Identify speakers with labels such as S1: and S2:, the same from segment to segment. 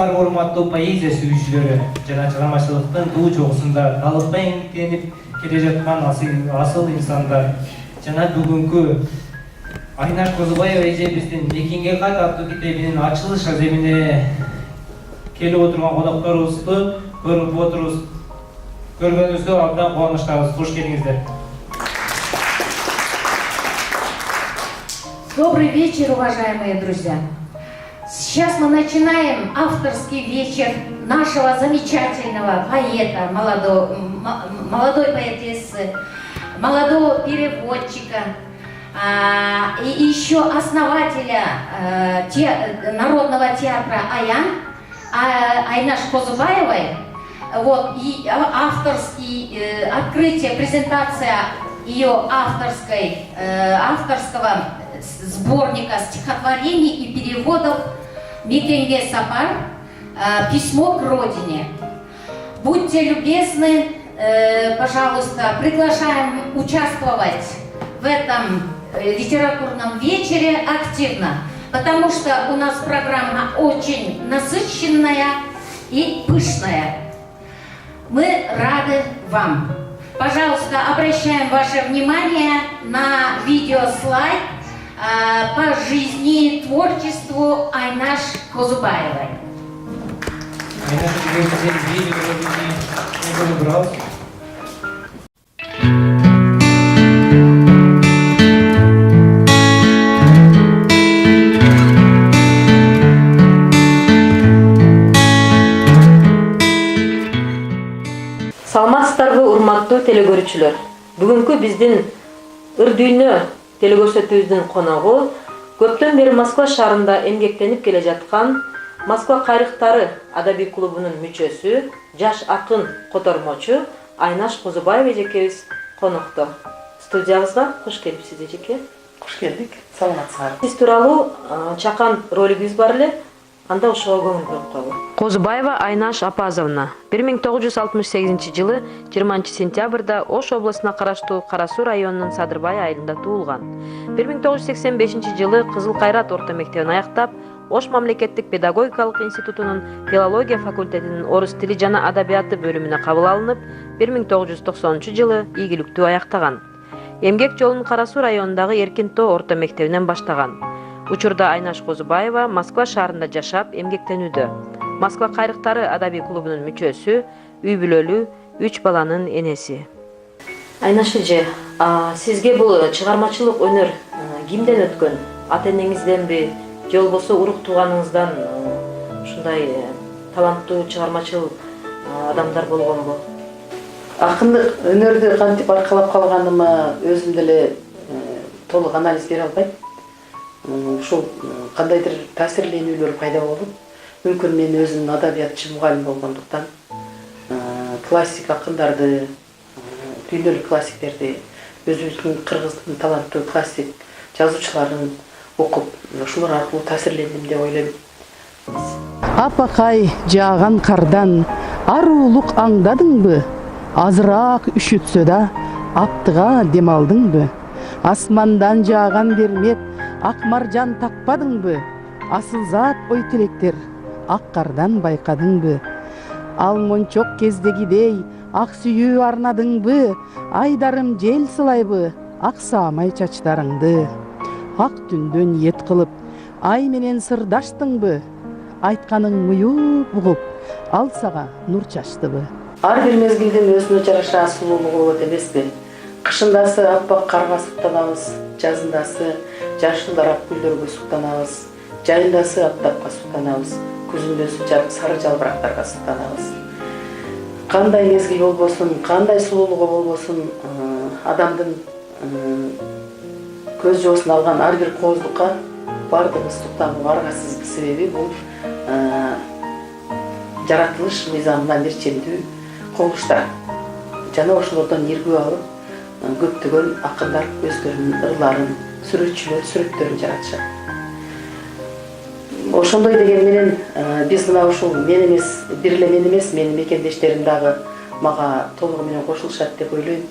S1: Барлық урматтуу поэзия сүйүүчүлөрү жана чыгармачылыктын бул жогусунда калыкпай эмгектенип келе жаткан асыл инсандар жана бүгүнкү Айнаш Козубаева эжебиздин Мекенге кат аттуу китебинин ачылыш аземине келип отурган конокторубузду көрүп отурубуз. Көргөнүбүзгө абдан кубанычтабыз. Кош келиңиздер.
S2: Добрый вечер, уважаемые друзья. Сейчас мы начинаем авторский вечер нашего замечательного поэта, молодой поэтессы, молодого переводчика и еще основателя Народного театра Айнаш Козубаевой. Вот, и открытие, презентация ее авторского сборника стихотворений и переводов «Мекенге сапар. Письмо к родине». Будьте любезны, пожалуйста, приглашаем участвовать в этом литературном вечере активно, потому что у нас программа очень насыщенная и пышная. Мы рады вам. Пожалуйста, обращаем ваше внимание на видеослайд по жизни, творчеству Айнаш Козубаевой.
S3: Саламатсыздарбы, урматтуу телекөрүүчүлөр. Бүгүнкү биздин Ыр дүйнө телекөрсөтүүбүздүн коногу көптөн бери Москва шаарында эмгектенип келе жаткан Москва кайрыктары адабий клубунун мүчөсү, жаш акын котормочу Айнаш Козубаева эжекебиз конокто. Студиябызга кош келипсиз эжеке.
S4: Кош келдик. Саламатсыздар.
S3: Сиз тууралуу чакан ролигибиз бар эле. Анда ошого көңүл буруп коелу. Козубаева Айнаш Апазовна 1968 жылы 20 сентябрда Ош областына караштуу Кара Суу районунун Садырбай айылында туулган. 1985 жылы Кызыл Кайрат орто мектебин аяктап, Ош мамлекеттик педагогикалык институтунун филология факультетинин орус тили жана адабияты бөлүмүнө кабыл алынып, 1990 жылы ийгиликтүү аяктаган. Эмгек жолун Кара Суу районундагы Эркин Тоо орто мектебинен баштаган. Учурда Айнаш Козубаева Москва шаарында жашап, эмгектенүүдө. Москва кайрыктары адабий клубунун мүчөсү, үй бүлөлүү, 3 баланын энеси. Айнаш эже, сизге бул чыгармачылык өнөр кимден өткөн? Ата энеңизденби, же болбосо урук тууганыңыздан ушундай таланттуу чыгармачыл адамдар болгонбу?
S4: Акындык өнөрдү кантип аркалап калганыма өзүм деле толук анализ бере албайм. Ушул кандайдыр таасирленүүлөр пайда болуп, мүмкүн мен өзүм адабиятчы мугалим болгондуктан классик акындарды, дүйнөлүк классиктерди, өзүбүздүн кыргыздын таланттуу классик жазуучуларын окуп, ушулар аркылуу таасирлендим деп ойлойм.
S5: Апакай жааган кардан арулук аңдадыңбы? Азыраак үшүтсө да аптыга дем алдыңбы? Асмандан жааган бермек ак маржан такпадыңбы? Асыл зат ой тилектер ак кардан байкадыңбы? Ал мончок кездегидей ак сүйүү арнадыңбы? Айдарым жел сылайбы ак саамай чачтарыңды? Ак түндөн ет кылып ай менен сырдаштыңбы? Айтканың муюп угуп ал сага нур чачтыбы?
S4: Ар бир мезгилдин өзүнө жараша сулуулугу болот эмеспи? Кышындасы аппак карга суктанабыз, жазындасы жашыл ак гүлдөргө суктанабыз, жайындасы аптапка суктанабыз, күзүндөсү сары жалбырактарга суктанабыз. Кандай мезгил болбосун, кандай сулуулугу болбосун, адамдын көз жоосун алган ар бир кооздукка бардыгыбыз суктанууга аргасызбыз. Себеби бул жаратылыш мыйзамына мерчемдүү кубулуштар. Жана ошолордон иргүү алып, көптөгөн акындар өздөрүнүн ырларын, сүрөттөрүн жаратышат. Ошондой деген менен биз мына ушул мен эмес, бир эле мен эмес, менин мекендештерим дагы мага толугу менен кошулушат деп ойлойм.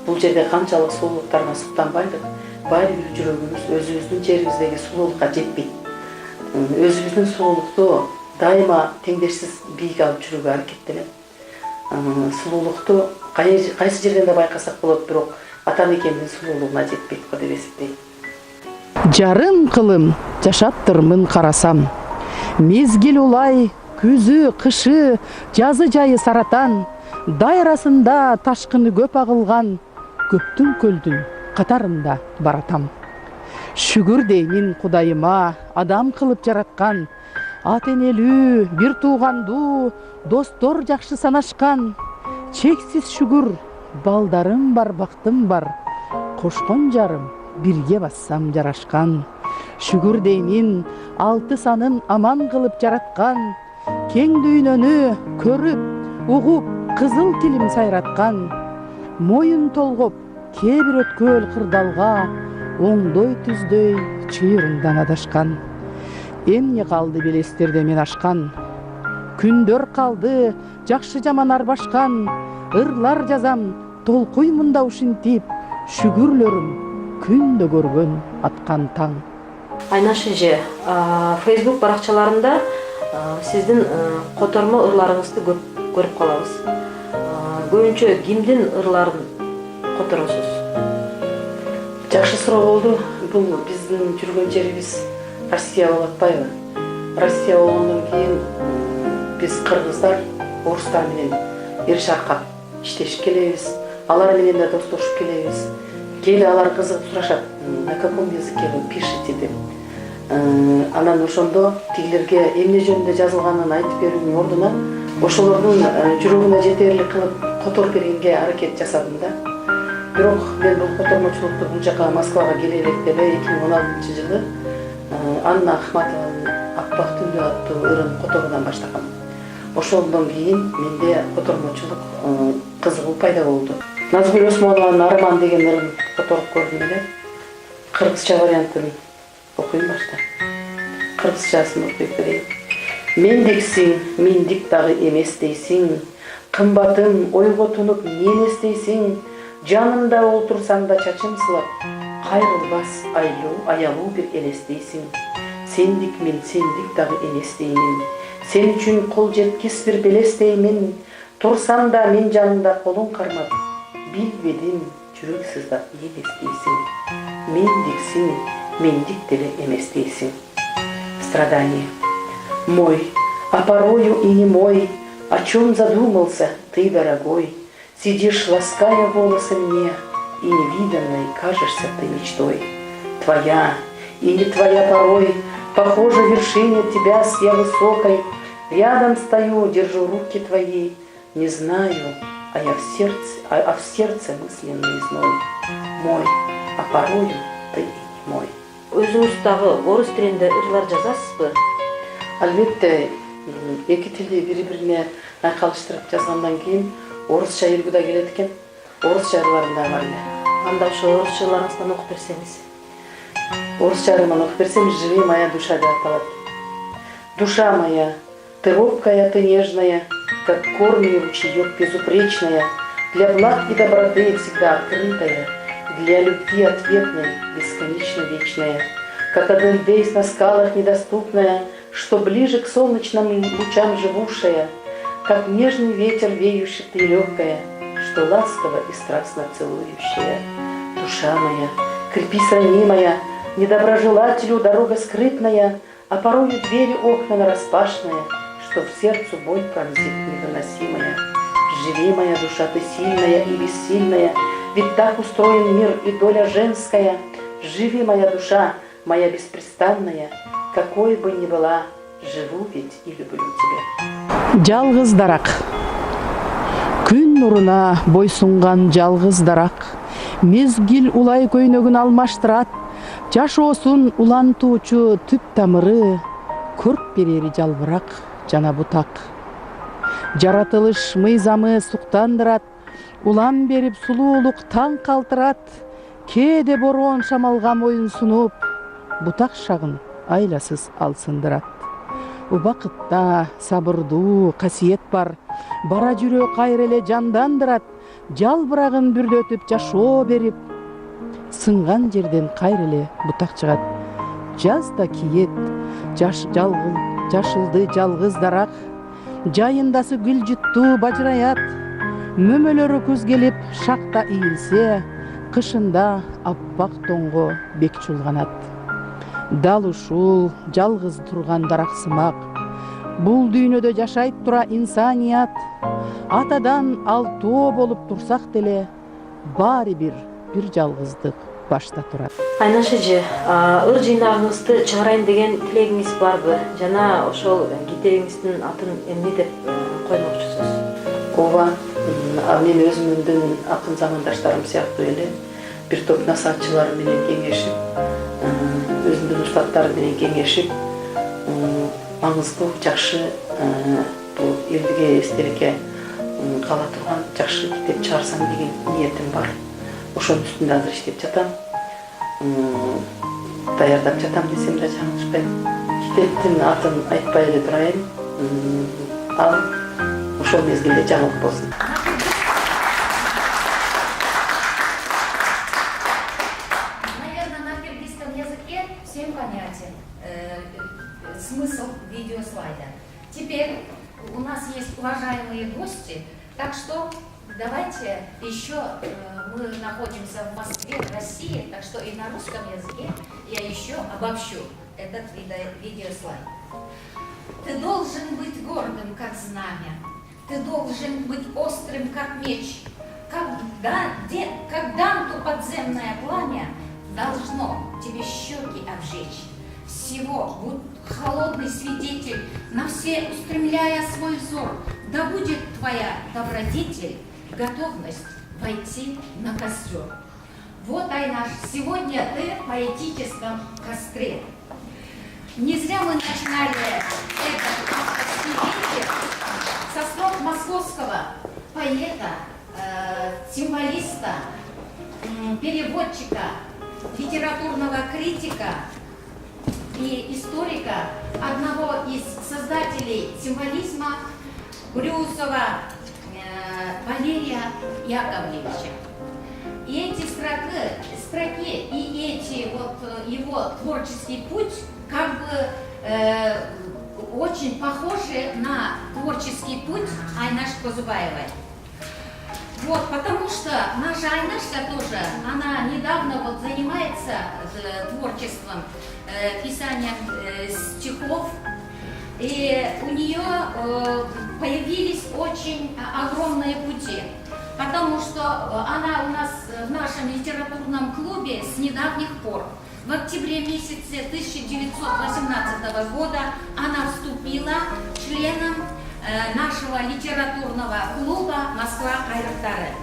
S4: Бул жерде канчалык сулуулуктарга суктанбайлык, баары бир жүрөгүбүз өзүбүздүн жерибиздеги сулуулукка жетпейт. Өзүбүздүн сулуулукту дайыма теңдешсиз бийик алып жүрүүгө аракеттенем. Сулуулукту кайсы жерден да байкасак болот, бирок ата мекендин сулуулугуна жетпейт го деп эсептейм.
S5: Жарым кылым жашаптырмын карасам, мезгил улай, күзү, кышы, жазы жайы саратан, дайрасында ташкыны көп агылган, көптүн көлдүн катарында баратам. Шүгүр деймин Кудайыма, адам кылып жараткан, ат энелүү, бир туугандуу, достор жакшы санашкан. Чексиз шүгүр, балдарым бар, бактым бар, кошкон жарым бирге бассам жарашкан. Шүгүр деймин 6 санын аман кылып жараткан, кең дүйнөнү көрүп, угуп, кызыл тилим сайраткан. Моюн толгоп, кээ-бир өткөл кырдалга, оңдой түздөй чыйырымдан адашкан. Эмне калды белестерде мен ашкан, күндөр калды жакшы жаман арбашкан. Ырлар жазам толкуймунда ушинтип, шүгүрлөрүм күндө көргөн аткан таң.
S3: Айнаш эже, Facebook баракчаларында сиздин котормо ырларыңызды көп көрүп калабыз. Көбүнчө кимдин ырларын которосуз?
S4: Жакшы суроо болду. Бул биздин жүргөн жерибиз Россия болуп атпайбы? Россия болгондон кийин биз кыргыздар, орустар менен эр шаркап иштешип келебиз. Алар менен да достошуп келебиз. Кели алар кызыгып сурашат, на каком языке вы пишете деп. Анан ошондо тигилерге эмне жөнүндө жазылганын айтып берүүнүн ордуна ошолордун жүрөгүнө жетерлик кылып которуп бергенге аракет жасадым да. Бирок мен бул котормочулукту бул жака Москвага келе электе эле 2016-жылы Анна Ахматованын Аппак түндө аттуу ырын которуудан баштагам. Ошондон кийин менде котормочулук кызыгуу пайда болду. Назгүл Осмонованын Арман деген ырын которуп көрдүм эле. Кыргызча вариантын окуйм башта. Кыргызчасын окуп берейин. Мендиксиң, мендик дагы эмес дейсиң. Кымбатым ойго тунуп эмне эстейсиң? Жанымда олтурсаң да чачым сылап, кайрылбас аялуу бир элестейсиң. Сендик мен сендик дагы эмес деймин. Сен үчүн кол жеткис бир белестеймин. Турсам да мен жаныңда колуң кармап, билбедим жүрөк сыздап эмес дейсиң. Мендиксиң, мендик деле эмес дейсиң. Страдание. Мой, а порою и не мой, о чем задумался ты, дорогой? Сидишь, лаская волосы мне, и невиданной кажешься ты мечтой. Твоя и не твоя порой, похоже, вершине тебя с я высокой. Рядом стою, держу руки твои, не знаю, а в сердце мысленный зной. Мой, а порою ты и не мой.
S3: Өзүңүз дагы орус тилинде ырлар жазасызбы?
S4: Албетте, эки тилди бири-бирине айкалыштырып жазгандан кийин орусча элгүү да келет экен. Орусча ырларым да бар эле.
S3: Анда ошо орусча ырларыңыздан окуп берсеңиз.
S4: Орусча ырымын окуп берсем, живи моя душа деп аталат. Душа моя, ты робкая, ты нежная, как кормий ручеёк безупречная, для благ и доброты всегда открытая, для любви ответной, бесконечно вечная, как Эдельвейс на скалах недоступная, что ближе к солнечным лучам живущая, как нежный ветер веющий ты легкая, что ласково и страстно целующая. Душа моя, крепись ранимая, недоброжелателю дорога скрытная, а порою двери окна нараспашные, что в сердцу боль пронзит невыносимая. Живи, моя душа, ты сильная и бессильная, ведь так устроен мир и доля женская. Живи, моя душа, моя беспрестанная, какой бы ни была, живу ведь и люблю тебя.
S5: Жалгыз дарак. Күн нуруна бойсунган жалгыз дарак. Мезгил улай көйнөгүн алмаштырат. Жашоосун улантуучу түп тамыры, көрп берери жалбырак жана бутак. Жаратылыш мыйзамы суктандырат, улам берип сулуулук таң калтырат. Кээде бороон шамалга моюн сунуп, бутак шагын айласыз алсындырат. Убакытта сабырдуу касиет бар, бара жүрөк кайра эле жандандырат. Жалбырагын бүрдөтүп жашоо берип, сынган жерден кайра эле бутак чыгат. Жаз да киет, жашылды жалгыз дарак, жайындасы гүл жутту бажыраят, мөмөлөрү күз келип шакта ийилсе, кышында аппак тоңго бек чулганат. Дал ушул жалгыз турган дарак сымак, бул дүйнөдө жашайт тура инсаният, атадан алтоо болуп турсак деле, баары бир жалгыздык башта турат.
S3: Айнаш эже, ыр жыйнагыңызды чыгарайын деген тилегиңиз барбы? Жана ошол китебиңиздин атын эмне деп коймокчусуз?
S4: Ооба, мен өзүмдүн акын замандаштарым сыяктуу эле бир топ насаатчылар менен кеңешип, өзүмдүн устаттарым менен кеңешип, маңыздуу, жакшы, бул элге эстеликке кала турган жакшы китеп чыгарсам деген ниетим бар. Ошонун үстүндө азыр иштеп жатам. Даярдап жатам десем да жаңылышпайм. Китептин атын айтпай эле турайын. Ал ошол мезгилде жаңылык болсун.
S2: Наверное, на киргизском языке всем понятен смысл видеослайда. Теперь у нас есть уважаемые гости, так что давайте еще, мы находимся в Москве, в России, так что и на русском языке я еще обобщу этот видеослайд. Ты должен быть гордым, как знамя, ты должен быть острым, как меч. Как данту подземное пламя должно тебе щеки обжечь. Всего будь холодный свидетель, на все устремляя свой взор. Да будет твоя добродетель, готовность войти на костер. Вот, Айнаш, сегодня ты в поэтическом костре. Не зря мы начинали этот авторский вечер со слов московского поэта, символиста, переводчика, литературного критика и историка, одного из создателей символизма, Брюсова Валерия Яковлевича. И эти строки и эти его творческий путь как бы очень похожи на творческий путь Айнаш Козубаевой. Вот, потому что наша Айнашка тоже, она недавно занимается творчеством, писанием стихов, и у нее появились очень огромные пути, потому что она у нас в нашем литературном клубе с недавних пор. В октябре месяце 1918 года она вступила членом нашего литературного клуба «Москва Айрактары».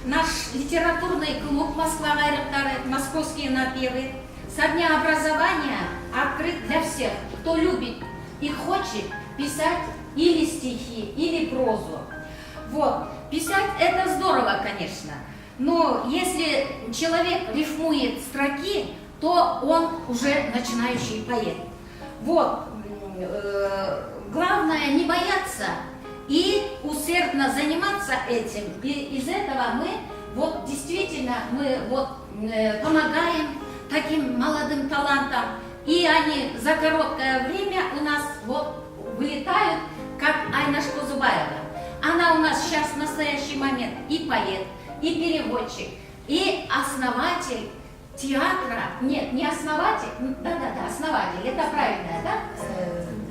S2: Наш литературный клуб «Москва Айрактары», «Московские напевы» со дня образования открыт для всех, кто любит и хочет писать или стихи, или прозу. Вот. Писать это здорово, конечно, но если человек рифмует строки, то он уже начинающий поэт. Вот. Главное не бояться и усердно заниматься этим. И из этого мы вот действительно помогаем таким молодым талантам. И они за короткое время у нас вот вылетают, как Айнаш Козубаева. Она у нас сейчас в настоящий момент и поэт, и переводчик, и основатель театра. Нет, не основатель, основатель, это правильно, да?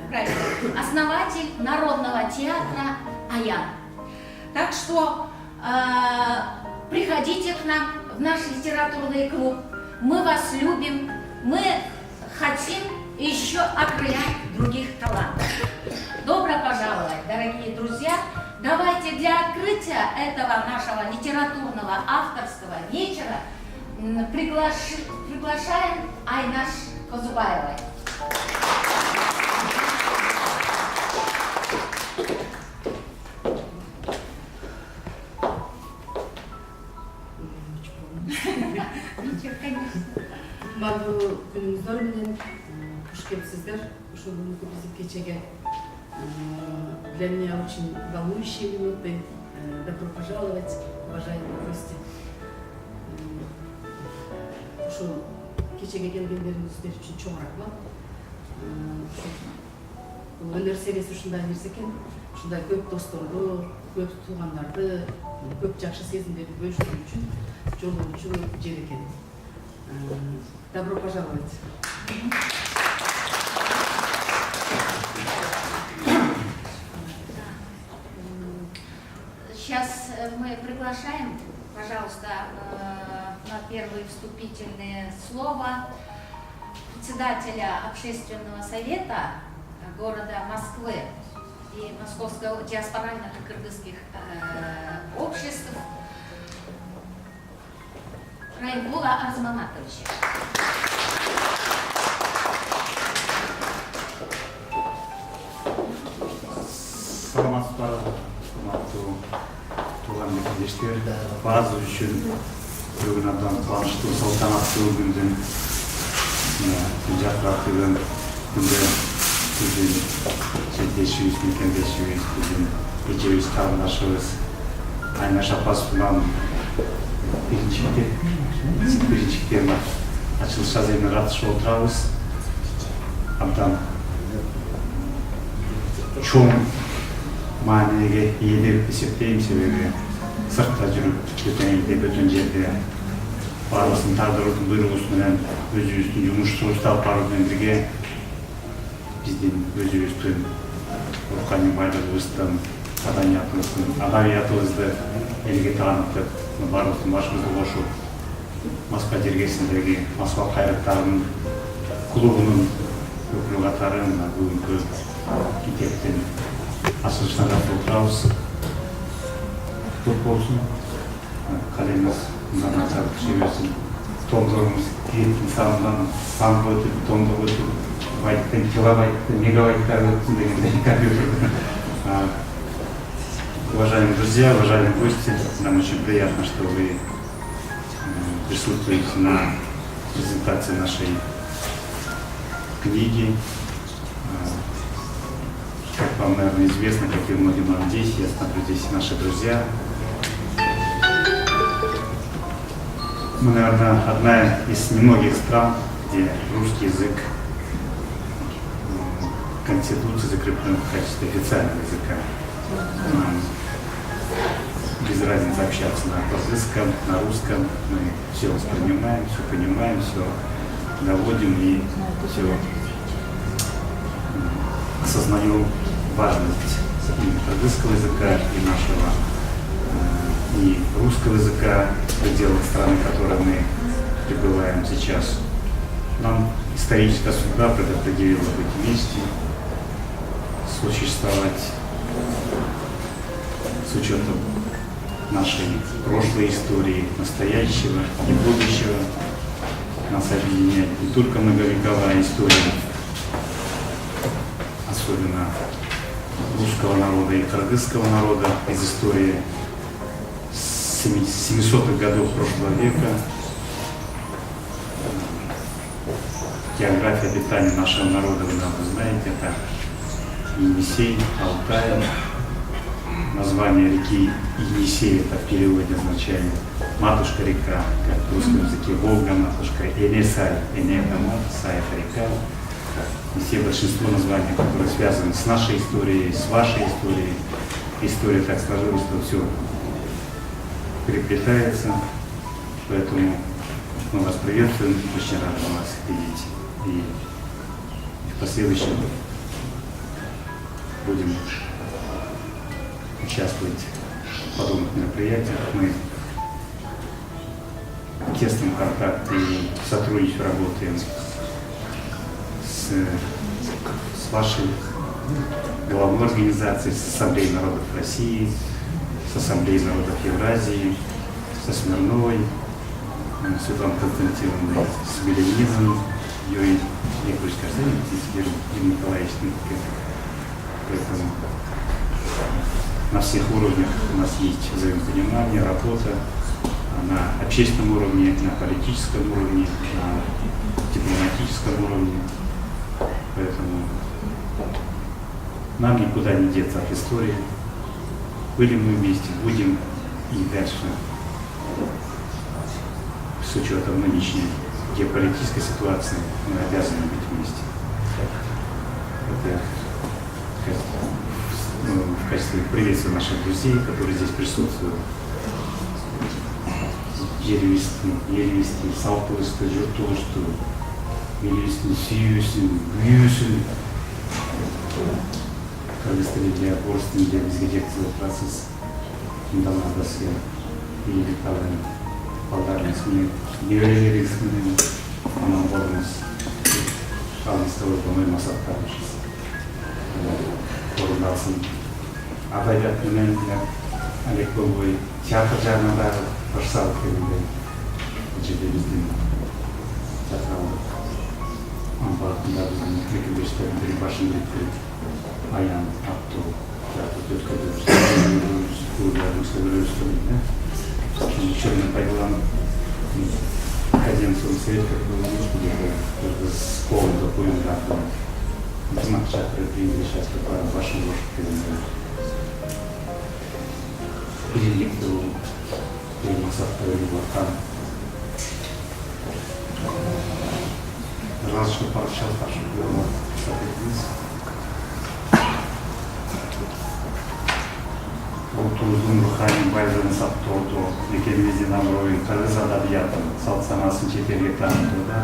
S2: Правильно. Основатель Народного театра «Аян». Так что приходите к нам в наш литературный клуб. Мы вас любим, мы хотим еще окрылять других талантов. Добро пожаловать, дорогие друзья! Давайте для открытия этого нашего литературного авторского вечера приглашаем Айнаш Козубаевой.
S6: Кымбаттуу күнүңүздөр менен куш келипсиздер. Ушул күнкү биздин кечеге для меня очень волнующие минуты. Добро пожаловать, уважаемые гости. Ушул кечеге келгендериңиздер үчүн чоң рахмат. өнер селесі ушундай нерсе экен, ушундай көп досторду, көп туугандарды, көп жакшы сезимдерди бөлүштүрүү үчүн жолоочу жер экен. Добро пожаловать.
S2: Сейчас мы приглашаем, пожалуйста, на первое вступительное слово председателя общественного совета города Москвы и Московского диаспорально-кыргызских обществ Райбула Арзманатовича.
S7: Саламатсыздар, урматтуу тууган мекендештер. Баазы үчүн бүгүн абдан кубанычтуу, салтанаттуу күндүн жакыраттыгын күндө биздин жерлешибиз, мекендешибиз, биздин эжебиз, карындашыбыз Айнаш апасынан биринчиктен ачылыш аземине катышып отурабыз. Абдан чоң маанилеге ээ деп эсептейм, себеби сыртта жүрүп бүтөн элде, бүтөн жерде баардыгын тагдырдын буйругубуз менен өзүбүздүн жумушубузду алып баруу менен бирге биздин өзүбүздүн руханий байлыгыбыздын, адабиятыбызды элге таанытып, баардыгын башыбызды кошуп, Москва жергесиндеги Москва кайраттарынын клубунун өкүлү катары бүгүнкү китептин ачылышына катышып отурабыз. Кут болсун, калемиз мындан ачар киши берсин, томдорубуз киеттин санынан санга өтүп, томдоп өтүп, байттен килобайттен, мегабайттар өтсүн дегендей компьютер. Уважаемые друзья, уважаемые гости, нам очень приятно, что вы присутствуете на презентации нашей книги. Как вам, наверное, известно, как и многим нам здесь, я смотрю, здесь наши друзья. Мы, наверное, одна из немногих стран, где русский язык в Конституции закреплен в качестве официального языка. Без разницы общаться на кыргызском, на русском, мы все воспринимаем, все понимаем, все доводим и все осознаем важность и кыргызского языка, и нашего, и русского языка в пределах страны, в которой мы пребываем сейчас. Нам историческая судьба предопределила быть вместе, существовать с учетом нашей прошлой истории, настоящего и будущего. Нас объединяет не только многовековая история, особенно русского народа и кыргызского народа из истории 700-х годов прошлого века. География обитания нашего народа, вы, наверное, знаете, это Енисей, Алтай. Название реки Енисей, это в переводе означает матушка река, как в русском языке Волга, матушка, Энесай, Энега, Сай, это река. И все большинство названий, которые связаны с нашей историей, с вашей историей. История так сложилась, что все переплетается. Поэтому мы вас приветствуем, очень рады вас видеть. И в последующем будем участвовать в подобных мероприятиях. Мы в тесном контакте и сотрудничестве работаем с вашей главной организацией, с Ассамблеей народов России, с Ассамблеей народов Евразии, со Смирновой, Светланой Константиновной, с Беленизом, Юрий Николаевич Корсенин, Юрий Николаевич. Поэтому на всех уровнях у нас есть взаимопонимание, работа на общественном уровне, на политическом уровне, на дипломатическом уровне. Поэтому нам никуда не деться от истории. Были мы вместе, будем и дальше. С учетом нынешней геополитической ситуации мы обязаны быть вместе. Это в качестве приветствия наших друзей, которые здесь присутствуют. Елевистің, салпылысты, жұртылысты, елевистің сүйісін, үйісін. Қырғыз тілінде, орыс тілінде бізге жеткізіп отырасыз. Тыңдамада сізге елік қалған балдарыңызбен, невелеріңізбен аман болыңыз. Қалыңызда ойламай мақсаттарыңыз орындалсын. Адабиятпен Олег Голубой театр жағына да қырсалық келгенде жерде біздің театралдық бағытында біздің мекемелердің бірі басын біріктіріп Аян Атту театрды өткізіп учебный пайдаланып академиясын совет школында қойылды ынтымақ шақырып еңбек башын қосып келгенде билікті бұл мақсатта ойлап жатқан различных пообщался, чтобы соответственно. Бұл туыздың рухани байлығын сақтауды, мекемемізден абыройын, қырғыз адабиятын, салт санасын шетелге танытуда,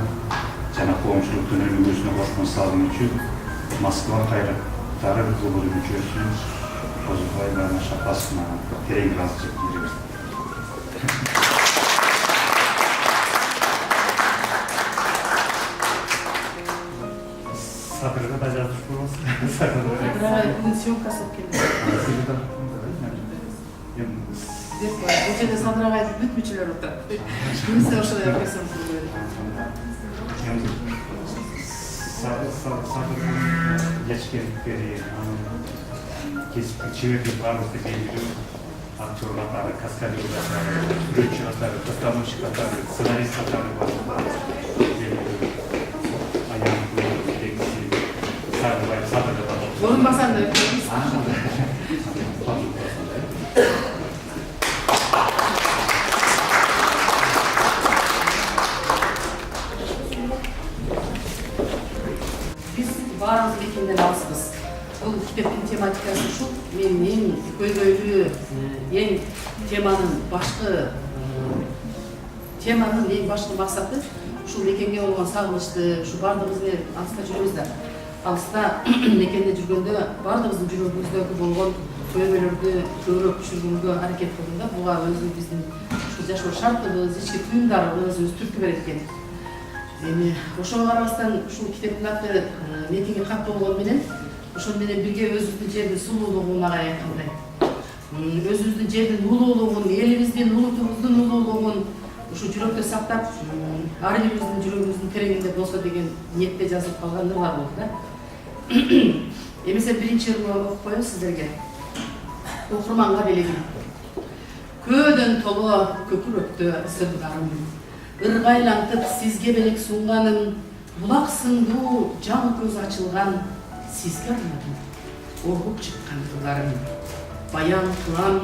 S7: жана коомчулуктун өнүгүүсүнө кошкон салым үчүн Москва кайраттары клубунун мүчөсү Козубаева Айнаш апасына терең ыраазычылык билдиребиз. Садырға да жазып боласыз.
S6: Садырға бүгін съемкасы болып келді. Бұл жерде Садырға бүт мүшелер отырады. Немесе ошолай yapıyorsam böyle.
S7: Садыр geçkenlikleri, çevirdiği varlıkta geliyor. Aktör atarı, kaskadör atarı, ürünçü atarı, postamoşik atarı, senarist atarı var.
S6: Bulunmasan da yapıyoruz. Biz баарыбыз мекенден алыспыз. Бұл китептин тематикасы ушул. Мен эң көйгөйлүү, эң теманын башкы максаты ушул мекенге болгон сагынычты, ушу баардыгыбыз менен алыста жүрөбүз да. Алыста мекенде жүргөндө баардыгыбыздын жүрөгүбүздөгү болгон көйгөйлөрдү көбүрөөк түшүргөнгө аракет кылдым да. Буга өзүбүздүн ушул жашоо шартыбыз, ички туюмдарыбыз түрткү берет экен. Эми ошого карабастан ушул китептин аты мекенге кат болгон менен ошол менен бирге өзүбүздүн жердин сулуулугун ага айткандай. Өзүбүздүн жердин улуулугун, элибиздин, улутубуздун улуулугун ушу жүрөктө сактап, ар бирибиздин жүрөгүбүздүн тереңинде болсо деген ниетте жазып калгандырлар болду да. Эмесе биринчи ырма окуп коеюн сиздерге. Окурманга белегим. Көөдөн толо көкүрөктө сырдарым. Ыргайлантып сизге белек сунганым, булак сындуу жаңы көз ачылган сизге арнадым. Оргуп чыккан кыларым. Баян кылам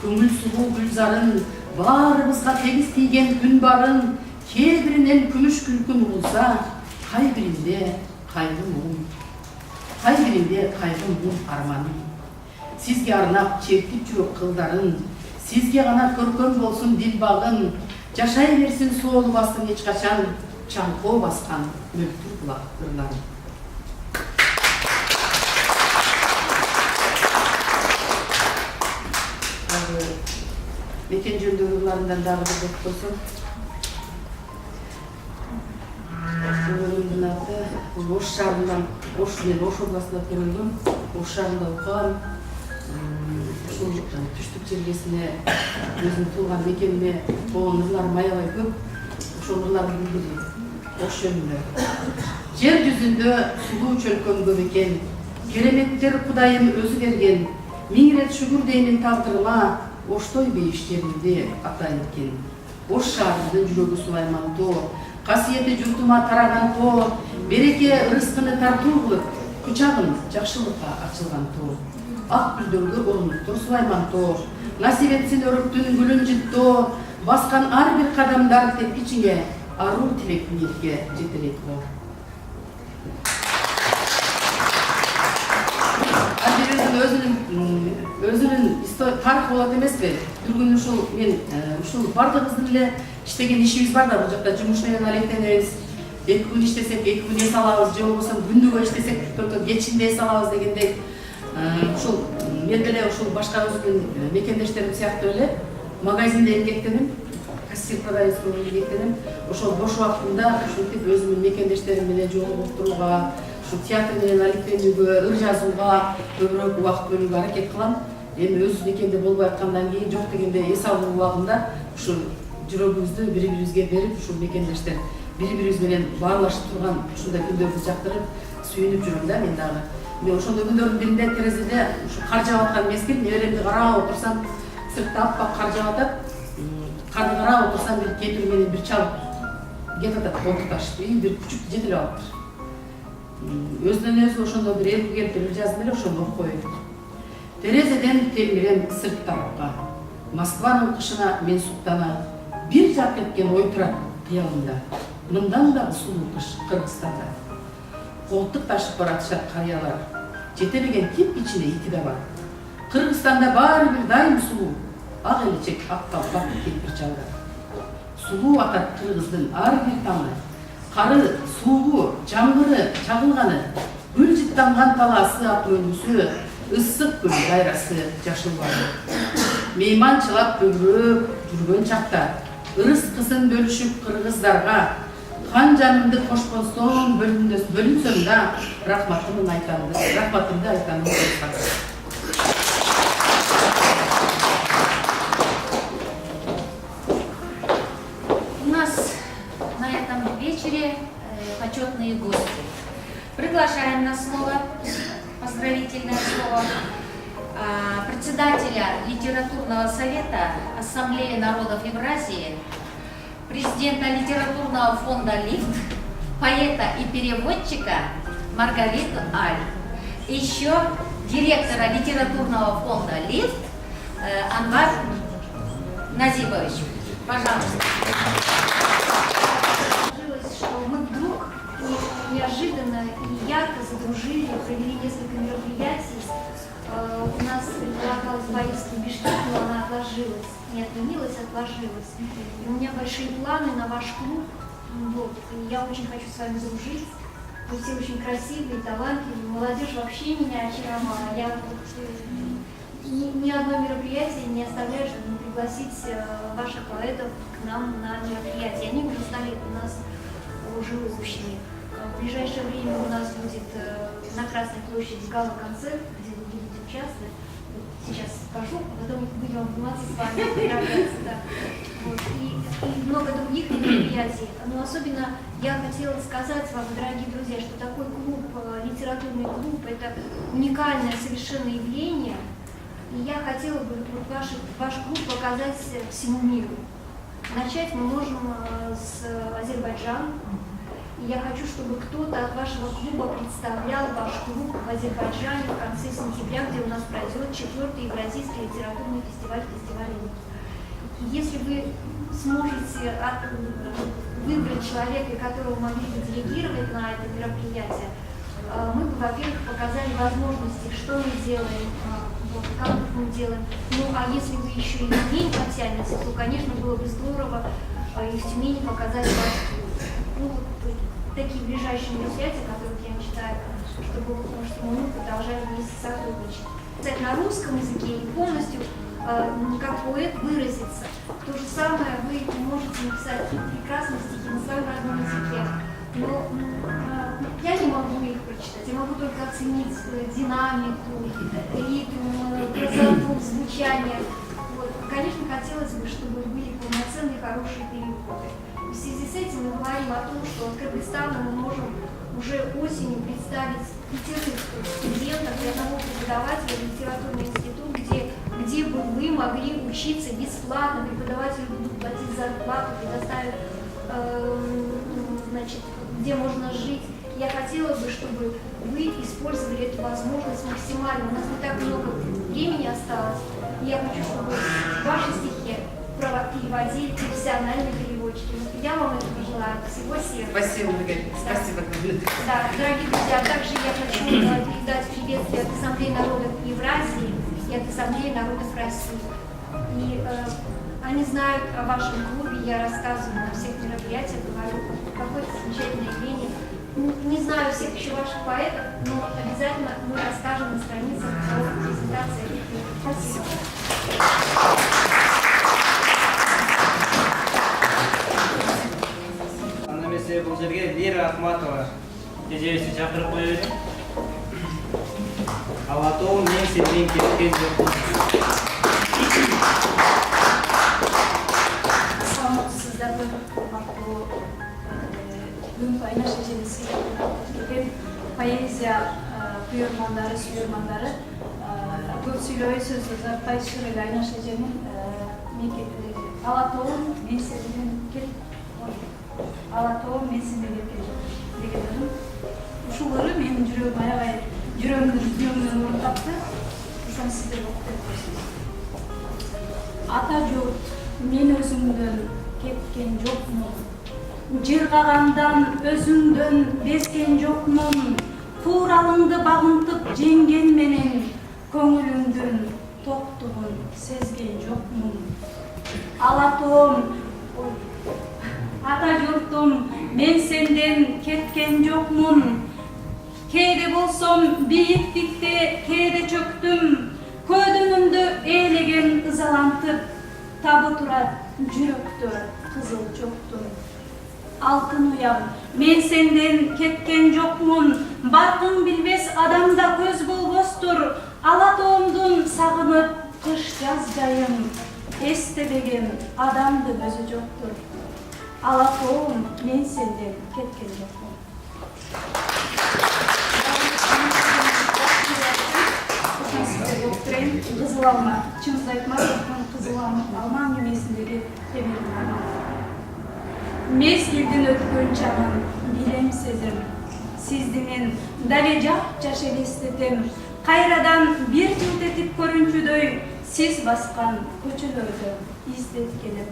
S6: көңүл сулуу гүлзарын, баарыбызга тегиз тийген күн барын, кээ биринен күмүш күлкүн угулса, кай биринде кайгы муң арманым. Сизге арнап чертип жүрөк кылдарын, сизге гана көркөм болсун дил багын, жашай берсин соолу бастын эч качан, чаңкоо баскан мөлтүр булак ырларын. Мекен жөнүндөгү ырларымдан дагы бир окуп койсом. Бөлүмдүн аты Ош шаарынан, Ош областында төрөлгөн, Ош шаарында окуган. Ушул түштүк жергесине өзүм туулган мекениме болгон ырларым аябай көп. Ошол ырларды билдирейин. Ош жөнүндө. Жер жүзүндө сулуу чөлкөм көп экен, кереметтер Кудайым өзү берген. Миң рет шүгүр деймин тагдырыма, Оштой бейиштеринде атайын экен. Ош шаарынын жүрөгү сулайман тоо, касиети журтума тараган тоо, береке ырыскыны тартуу кылып, кучагын жакшылыкка ачылган тоо. Ак гүлдөргө орнуктур сулайман тоо, насип этсин өрүктүн гүлүн жыттоо, баскан ар бир кадамдар тепкичиңе, аруу тилек ниетке жетелек боо. Өзүнүн өзүнүн тарыхы болот эмеспи? Бир күнү ушул мен ушул бардыгыбыздын эле иштеген ишибиз бар да, бул жакта жумуш менен алектенебиз. 2 күн иштесек 2 күн эс алабыз, же болбосо күндүгө иштесек кечинде эс алабыз дегендей. Ушул мен деле ушул башка өзүмдүн мекендештерим сыяктуу эле магазинде эмгектенем, кассир продавец болуп эмгектенем. Ошол бош убактымда ушинтип өзүмдүн мекендештерим менен жолугуп турууга, ушул театр менен алектенүүгө, ыр жазууга көбүрөөк убакыт бөлүүгө аракет кылам. Эми өз мекенде болбой аткандан кийин жок дегенде эс алуу убагында ушул жүрөгүбүздү бири-бирибизге берип, ушул мекендештер бири-бирибиз менен баарлашып турган ушундай күндөрдү жактырып, сүйүнүп жүрөм да мен дагы. Мен ошондой күндөрдүн биринде терезеде ушу кар жаап аткан мезгил, неберемди карап отурсам, сыртта аппак кар жаап атат. Карды карап отурсам, бир кемпир менен бир чал кетип атат, колтук ташып, бир күчүк жетелеп алыптыр. Өзүнөн өзү ошондо бир элүү кемпир жаздым эле, ошону окуп коеюн. Терезеден телмирем сырт тарапка, Москванын кышына мен суктана, бир жак кеткен ой турат кыялымда. Мындан дагы сулуу кыш Кыргызстанда. Колтук ташып баратышат карыялар, жетелеген тип ичине ити да бар. Кыргызстанда баары бир дайым сулуу, ак элечек аппак бакыт кемпир чалдар. Сулуу атат Кыргыздын ар бир тамы, кары, суугу, жамгыры, чагылганы, гүл жыттанган талаасы ак өлгүсү, ысык гүл дайрасы жашыл балы. Мейманчылап көбүрөөк жүргөн чакта, ырыс кызын бөлүшүп кыргыздарга, хан жанымды кошконсон бөлүнсөм да, рахматымды айтамын.
S2: У нас на этом вечере почетные гости. Приглашаем на слово, поздравительное слово, председателя Литературного совета Ассамблеи народов Евразии, президента литературного фонда «Лифт», поэта и переводчика Маргариту Аль. И еще директора литературного фонда «Лифт» Анвар Назибович. Пожалуйста.
S8: Что мы вдруг неожиданно и ярко задружили, провели несколько мероприятий. У нас предполагалась поездка в Бишкек, но она отложилась, не отменилась, отложилась. И у меня большие планы на ваш клуб. Вот. И я очень хочу с вами дружить. Вы все очень красивые, талантливые. Молодежь вообще меня очаровала. Я вот, ни одно мероприятие не оставляю, чтобы не пригласить ваших поэтов к нам на мероприятие. Они уже стали у нас живущими. В ближайшее время у нас будет на Красной площади гала-концерт, где вы будете участвовать. Сейчас скажу, а потом будем обниматься с вами, поздравляться. Да. Вот. И много других мероприятий. Но особенно я хотела сказать вам, дорогие друзья, что такой клуб, литературный клуб, это уникальное совершенно явление. И я хотела бы ваш клуб показать всему миру. Начать мы можем с Азербайджана. И я хочу, чтобы кто-то от вашего клуба представлял ваш клуб в Азербайджане в конце сентября, где у нас пройдет 4-й Евразийский литературный фестиваль «Лифт». И если вы сможете выбрать человека, которого могли бы делегировать на это мероприятие, мы бы, во-первых, показали возможности, что мы делаем, как мы делаем. Ну, а если вы еще и в Тюмень потянете, то, конечно, было бы здорово и в Тюмени показать ваш клуб. Ну, такие ближайшие мероприятия, которых я мечтаю, чтобы мы продолжали вместе сотрудничать. На русском языке и полностью как поэт выразиться. То же самое вы можете написать прекрасные стихи на своем родном языке. Но я не могу их прочитать, я могу только оценить динамику, ритм, красоту, звучание. Вот. Конечно, хотелось бы, чтобы были полноценные, хорошие переводы. В связи с этим мы говорим о том, что от Кыргызстана мы можем уже осенью представить 5 студентов и одного преподавателя в литературный институт, где бы вы могли учиться бесплатно, преподаватели будут платить зарплату, предоставят, где можно жить. Я хотела бы, чтобы вы использовали эту возможность максимально. У нас не так много времени осталось. И я хочу, чтобы ваши стихи переводили профессиональные переводчики. Я вам это желаю. Всего сердца.
S6: Спасибо, Маргарита.
S8: Да.
S6: Спасибо.
S8: Да, дорогие друзья, также я хочу передать приветствие от Ассамблеи народов Евразии и от Ассамблеи народов России. И они знают о вашем клубе, я рассказываю на всех мероприятиях, говорю, какое-то замечательное явление. Не знаю всех еще ваших поэтов, но обязательно мы расскажем на страницах о презентации этих книг. Спасибо.
S1: Анамесе бұл жерге Лира Ахматова кежевесі шақырып қойып едім. Алатауым мен сенен кеткен жоқпын.
S8: Саламатсыздарбы, урматтуу бүгүнкү айна шежелеси келген поэзия күйөрмандары, сүйөрмандары көп сүйлөбөй сөз узатпай шырыл айна шеженин Алатауым мен сенен Алатауым мен сенен кеткен дегендерин ушулары менин жүрөгүм аябай жүрөгүмдүн düğümүнөн уруп калды. Ошону сиздер окуп койсуңуз. Ата журт, мен өзүңдөн кеткен жокмун. Жыргагандан өзүңдөн безген жокмун. Кууралыңды багынтып жеңген менен көңүлүңдүн токтугун сезген жокмун. Алатауым, ата журтум, мен сенден кеткен жокмун. Кээде болсом бийиктикте, кээде чөктүм. Көдүнүмдү ээлеген ызалантып, табы турат жүрөктө кызыл чоктум. Алтын уям, мен сенден кеткен жокмун. Баркың билбес адамда көз болбостур. Алатауымдун сагынып кыш жаз жайын, эстебеген адамды көзү жоктур. Алатауым, мен сенден кеткен жокмун. Кызыл алма, чыңызды айтмадым, кызыл алма немесіндегі темірін алма. Мезгилдин өткөн чагын билем сезем, сизди мен дали жаш элестетем. Кайрадан бир жылтетип көрүнчүдөй, сиз баскан көчөлөрдө издеп келем.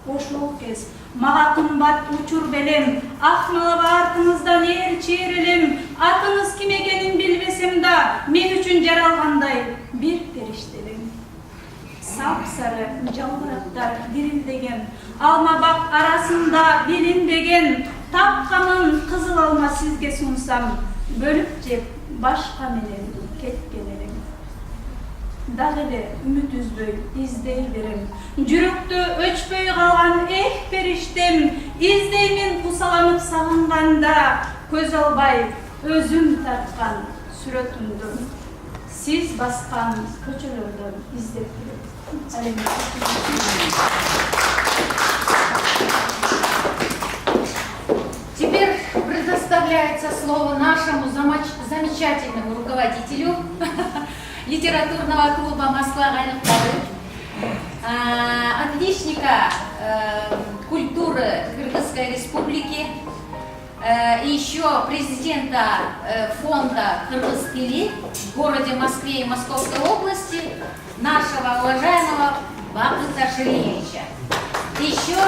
S8: Ошол кез мага кымбат учур белем, акмалаба артыңыздан чээрелем. Атыңыз ким экенин билбесем да, мен үчүн жаралгандай бир периштелем. Сап-сары жалбырактар дирилдеген, алма бак арасында билиндеген, тапканын кызыл алма сизге сунсам, бөлүп жеп башка менен кеткен элем. Дагы эле үмүт үзбөй издей берем, жүрөктө өчпөй калган периштем, издеймин кусаланып сагынганда, көз албай өзүм тарткан сүрөтүмдү, сиз баскан көчөлөрдөн издеп келем.
S2: Теперь предоставляется слово нашему замечательному руководителю литературного клуба «Москва» Галихтары, отличника культуры Кыргызской республики и еще президента фонда «Кыргыз-Тили» в городе Москве и Московской области, нашего уважаемого Бакыта Шелевича. Еще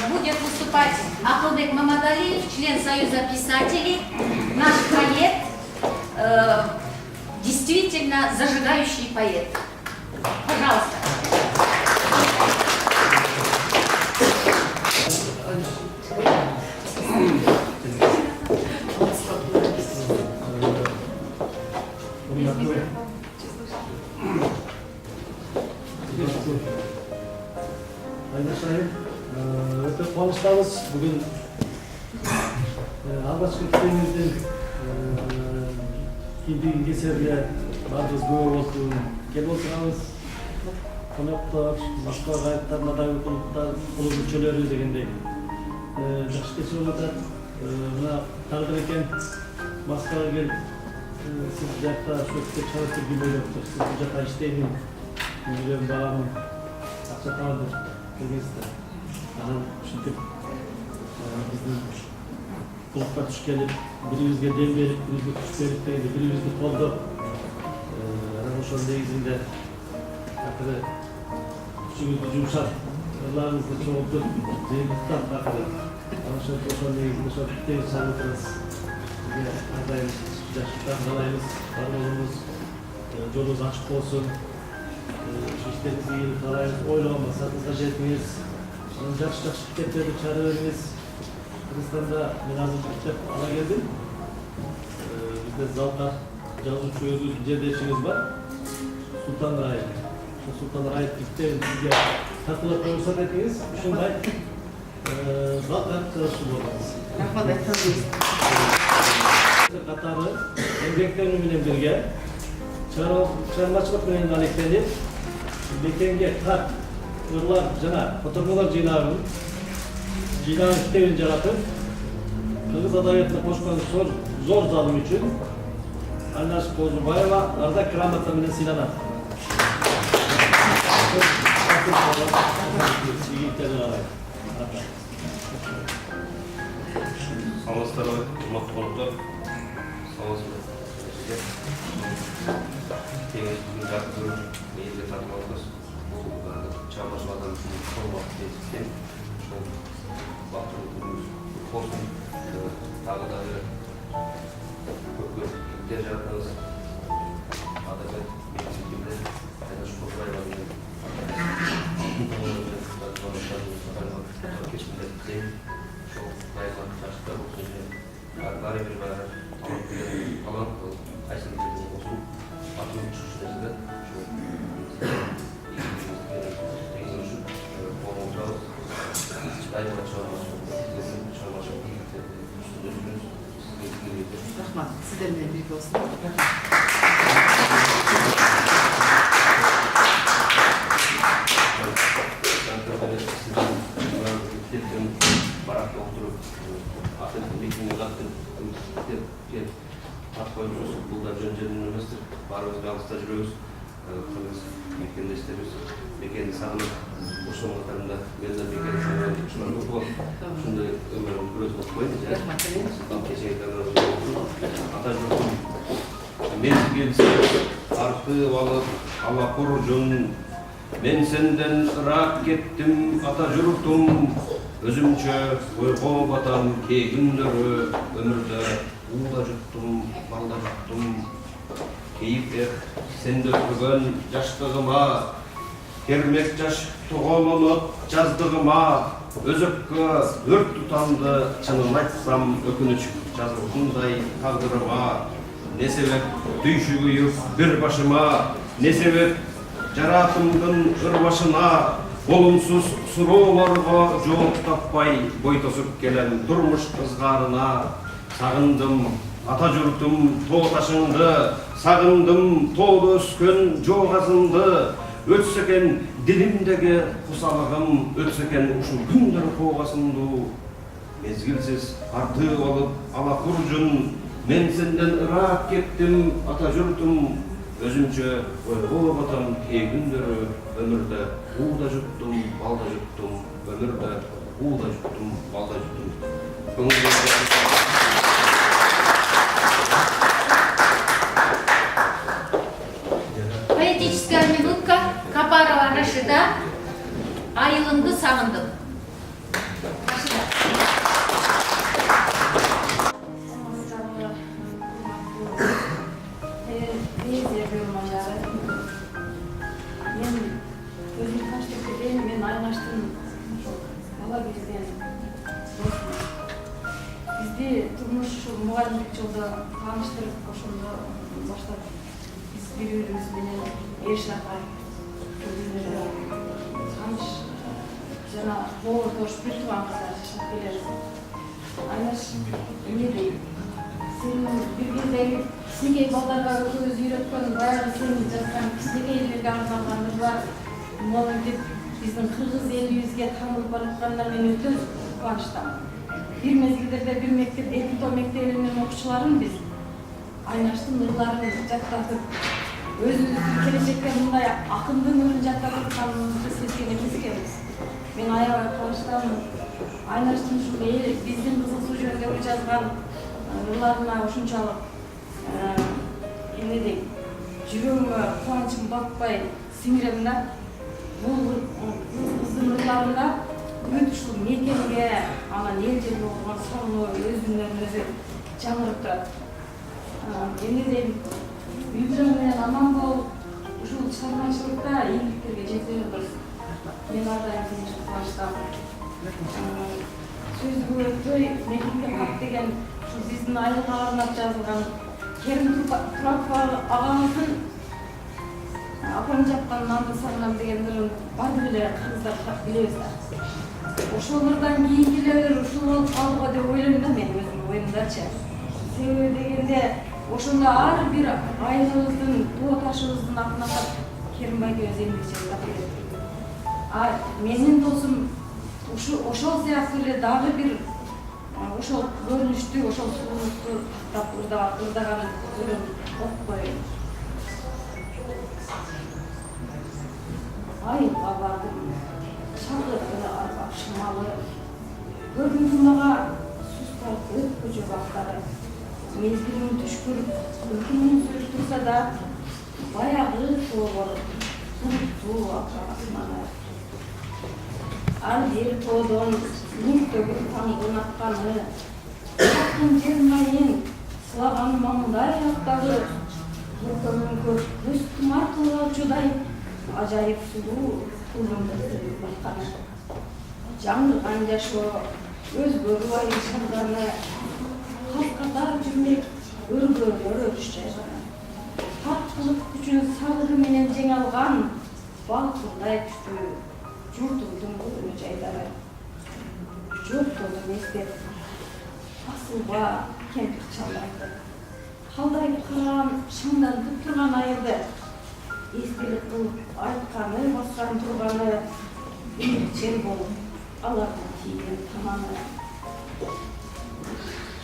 S2: будет выступать Акылбек Мамадалиев, член Союза писателей, наш поэт, действительно зажигающий поэт. Пожалуйста.
S9: Өтө кубанычтабыз бүгүн алгачкы китебибиздин кийинки кесерге баарыбыз күбө болуп келип отурабыз. Коноктор, Москва кайыктарынадагы клуб мүчөлөрү дегендей жакшы кечип атат. Мына тагдыр экен Москвага келип сиз жакта шөпкө чыгып жүргөн сиз бул жакта иштеймин, үйлөрүм багамын, акча табам келгенсиздер. Анан ушинтип биздин клубка туш келип, бирибизге дем берип, бирибизге күч берип дегенде бирибизди колдоп, анан ошонун негизинде акыры күчүңүздү жумшап, ырларыңызды чоңойтуп, жыйынтыктап акыры ошонун негизинде ошо тегиз чагып отурабыз. Сизге ар дайым жакшылыктар каалайбыз, бар болуңуз. жолуңуз ачык болсун. İşlerinizi iyi kalayınız, oylagan maksatınızga жетиңиz. Жакшы китептерди чыгара бериңиz. Кыргызстанда мен азыр китеп ала келдим. Бизде залга жазуучу жердешиңиз бар. Султан Раев. Султан Раев китебин сизге тартуулап коюңуз этиңиз. Ушундай залга жазуучу болуңуз.
S6: Рахмат айтсаңыз.
S9: Катары эмгектери менен бирге чыгармачылык менен алектенип мекенге кат, ырлар жана котормолор жыйнагын китебин жаратып, кыргыз адабиятына кошкон зор залым үчүн Айнаш Козубаева арда грамота менен сыйланат.
S10: Саламатсыздарбы, урматтуу коноктор. Саламатсызбы. Кеңештин жактыруу мээде тартып алабыз. Бул чыгармачылардан чоң убакыт кеткен. Ошол бактырыбыз болсун. Дагы көп китептер жаратабыз. Адабият мектебинде Айнаш Козубаева менен кечинде тең ошол байкалар жаштар болсун же баары бир талант кайсы жерде болсун атуу ушул нерседе
S6: Рахмат. Сиздер менен бирге болсун.
S10: Баракта отуруп, атын мектебине каттым. Ат коюбуз, бул да жөн жерден эместир. Баарыбыз алыста жүрөбүз. Кыргыз мекендештерибиз мекенди сагынып, ошол катарында мен да мекенди сагынып, ушулар көп болот. Ушундай өмүрүм бирөөз болуп койду.
S6: Рахмат.
S10: Ата журтум мезгилсиз артып алып, ала куржун. Мен сенден ырак кеттим, ата журтум. Өзүмчө ойго батам кээ күндөрү өмүрдө ууда жуттум, балда жуттум. Кейиптер сенде өткөргөн жаштыгыма, кермек жаш тоголонуп жаздыгыма, өзөккө өрт тутанды чынын айтсам өкүнүч жазылгандай тагдырыма. Не себеп түйшүгүйүп бир башыма, не себеп жаратымдын ырбашына, болумсуз суроолорго жооп таппай бой тосуп келем турмуш кызгарына. Сагындым ата журтум тоо ташыңды, сагындым тоодо өскөн жоогазыңды. Өтсө экен дилимдеги кусалыгым, өтсө экен ушул күндөр коогасымдуу. Мезгилсиз артып алып ала куржун, мен сенден ырак кеттим, ата журтум. Өзүмчө ойго батам кээ күндөрү өмүрдө ууда жуттум, балда жуттум, өмүрдө ууда жуттум, балда жуттум.
S2: Поэтическая минутка. Капарова Рашида. Айылымды сағындым. Рашида.
S11: Мен Айнаштын бала кезден досум. Бизди турмуш мугалимдик жолдо тааныштырып, ошондо баштап биз бири-бирибиз менен эшнакай тааныш жана боордош бир тууган катары жашап келебиз. Айнаш эмне дейт? Сен бир кездеги кичинекей балдарга өзүбүз үйрөткөн баягы сен жазган кичинекейлерге арналган ырлар мону деп биздин кыргыз элибизге таанылып баратканына мен өтө кубанычтамын. Бир мезгилдерде бир мектепте Этито мектебинин окуучуларын биз Айнаштын ырларын жаттатып, өзүбүздүн келечекте мындай акындын ырын жаттап атканыбызды сезген эмес экенбиз. Мен аябай кубанычтамын. Айнаштын ушул биздин Кызыл Суу жөнүндө жазган ырларына ушунчалык эмне дейм, жүрөгүмө кубанычым батпай сиңирем да. Бул кыздын ырларында бүт ушул мекенге, анан эл жерге болгон сонуу өзүнөн өзү жаңырып турат. Эмне дейм, үй бүлөң менен аман болуп, ушул чыгармачылыкта ийгиликтерге жете бербес. Мен ар дайым сени үчүн кубанычтамын. Сөздүгү өтпөй, мекенге хат деген ушул биздин айылга арнап жазылган Керим Турапов агамыздын апам жапкан нанды сагынам деген ырын баары эле кыргыздар билебиз да. Ошолордон кийинкилер ушул болуп калууга деп ойлойм да мен өзүмдүн оюмдачы. Себеби дегенде ошондо ар бир айылыбыздын, тооташыбыздын атына Керимбай өз эмгичек берет. Менин досум ошол сыяктуу эле дагы бир ошол көрүнүштү, ошол сулуулукту ырдаганын көрөм, окуп коеюн. Айылга бардым, шагырды арбап шымалы, көрдүм мага сустап өткөчө бактары. Мезгилин түш көрүп, күнүн сөз турса да, баягы тоо болуп, сулуу акчагасманы. Ар бир тоодон нур төгүп таңдын атканы, аттын жермайын сылаган маңдай аттагы, көркөмүн көп көз тумар кылгачудай, ажайып сулуу кулдун байканы. Жаңырган жашоо, өзгөрүү айыл шарданы, калкатар жүрмек, өргөөлөр өрүш жайганы. Таптылык күчүн сабыры менен жеңе алган, балкындай күчтүү, журтумдун көрүнү жайдары. Жоктоодун эстеп, асылба кемпир чалдарды. Калдайып караган, шаңданып турган айылды, эстелик кылып айтканы, баскан турганы, үмүтчен болуп, алардын тийген таманы.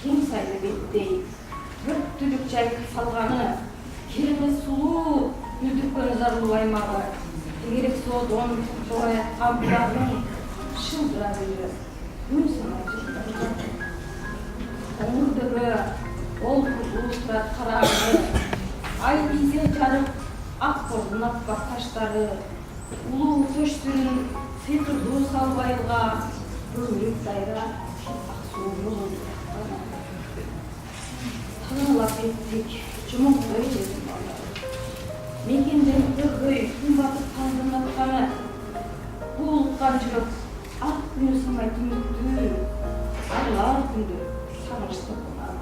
S11: Кең сайлы беттей, бөрктүлүк жайып салганы, кереме сулуу, үдүккөн зарлуу аймагы, тегерек соодон тоораткан булардын шылдыра берип, күн санай жылдары. Оңурдөбө, олкуруу турат караңгы, ай бизе жарып, ак бордун аппак таштары, улуу төштүн сыйкырдуу салбайылга, көмүлүк дайра, ак суу болуп. Таңылап еттик, жумуктой жезим балдары. Мекенден көрбөй, күн батып калдын атканы, буулуккан жүрөк, ак күнү самай түнүктүү, айлар күндү сагынычты кылган.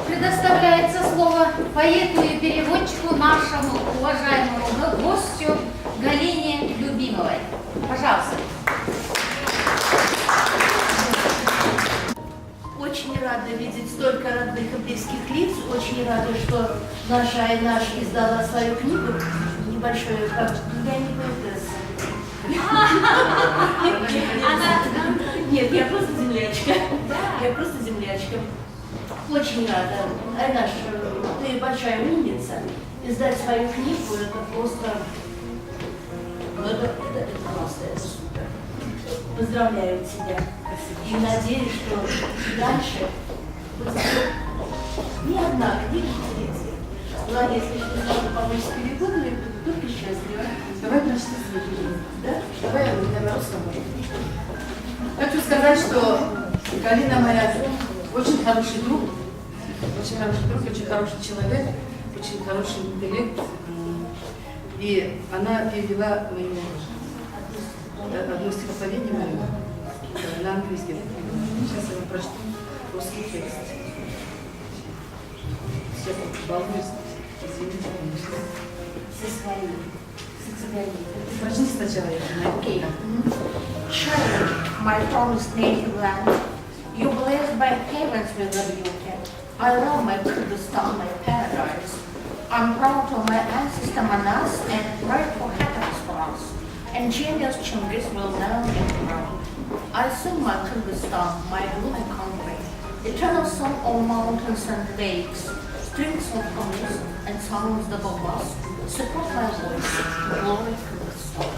S2: Предоставляется слово поэту и переводчику, нашему уважаемому гостю Галине Любимовой. Пожалуйста.
S12: Очень рада видеть столько родных и близких лиц. Очень рада, что наша Айнаш издала свою книгу. Небольшое, я не поэтесса. Нет, я просто землячка. Я просто землячка. Очень рада. Айнаш, ты большая умница. Издать свою книгу, это просто... Это классно, это супер. Поздравляю тебя. И надеюсь, что дальше будет не одна книга, третья. Ну, а если не надо помочь с переводом, я буду только счастлива.
S6: Давай прочти свою.
S12: Да?
S6: Давай я на русском. Хочу сказать, что Галина моя очень хороший друг, очень хороший человек, очень хороший интеллект. И она перевела одно стихотворение мое на английский. Сейчас я вам прочту русский текст. Сейчас я волнуюсь. Извините, конечно. Прочти сначала.
S12: Okay. China, my promised native land, you blessed by parents with a beauty. I love my Kyrgyzstan, my paradise. I'm proud of my ancestor Manas and pray for happiness for us. And genius Chinggis will never get around. I sing my Kyrgyzstan, my lovely country, eternal song of mountains and lakes, streams of colors and sounds the bombas. Support my voice, glory Kyrgyzstan.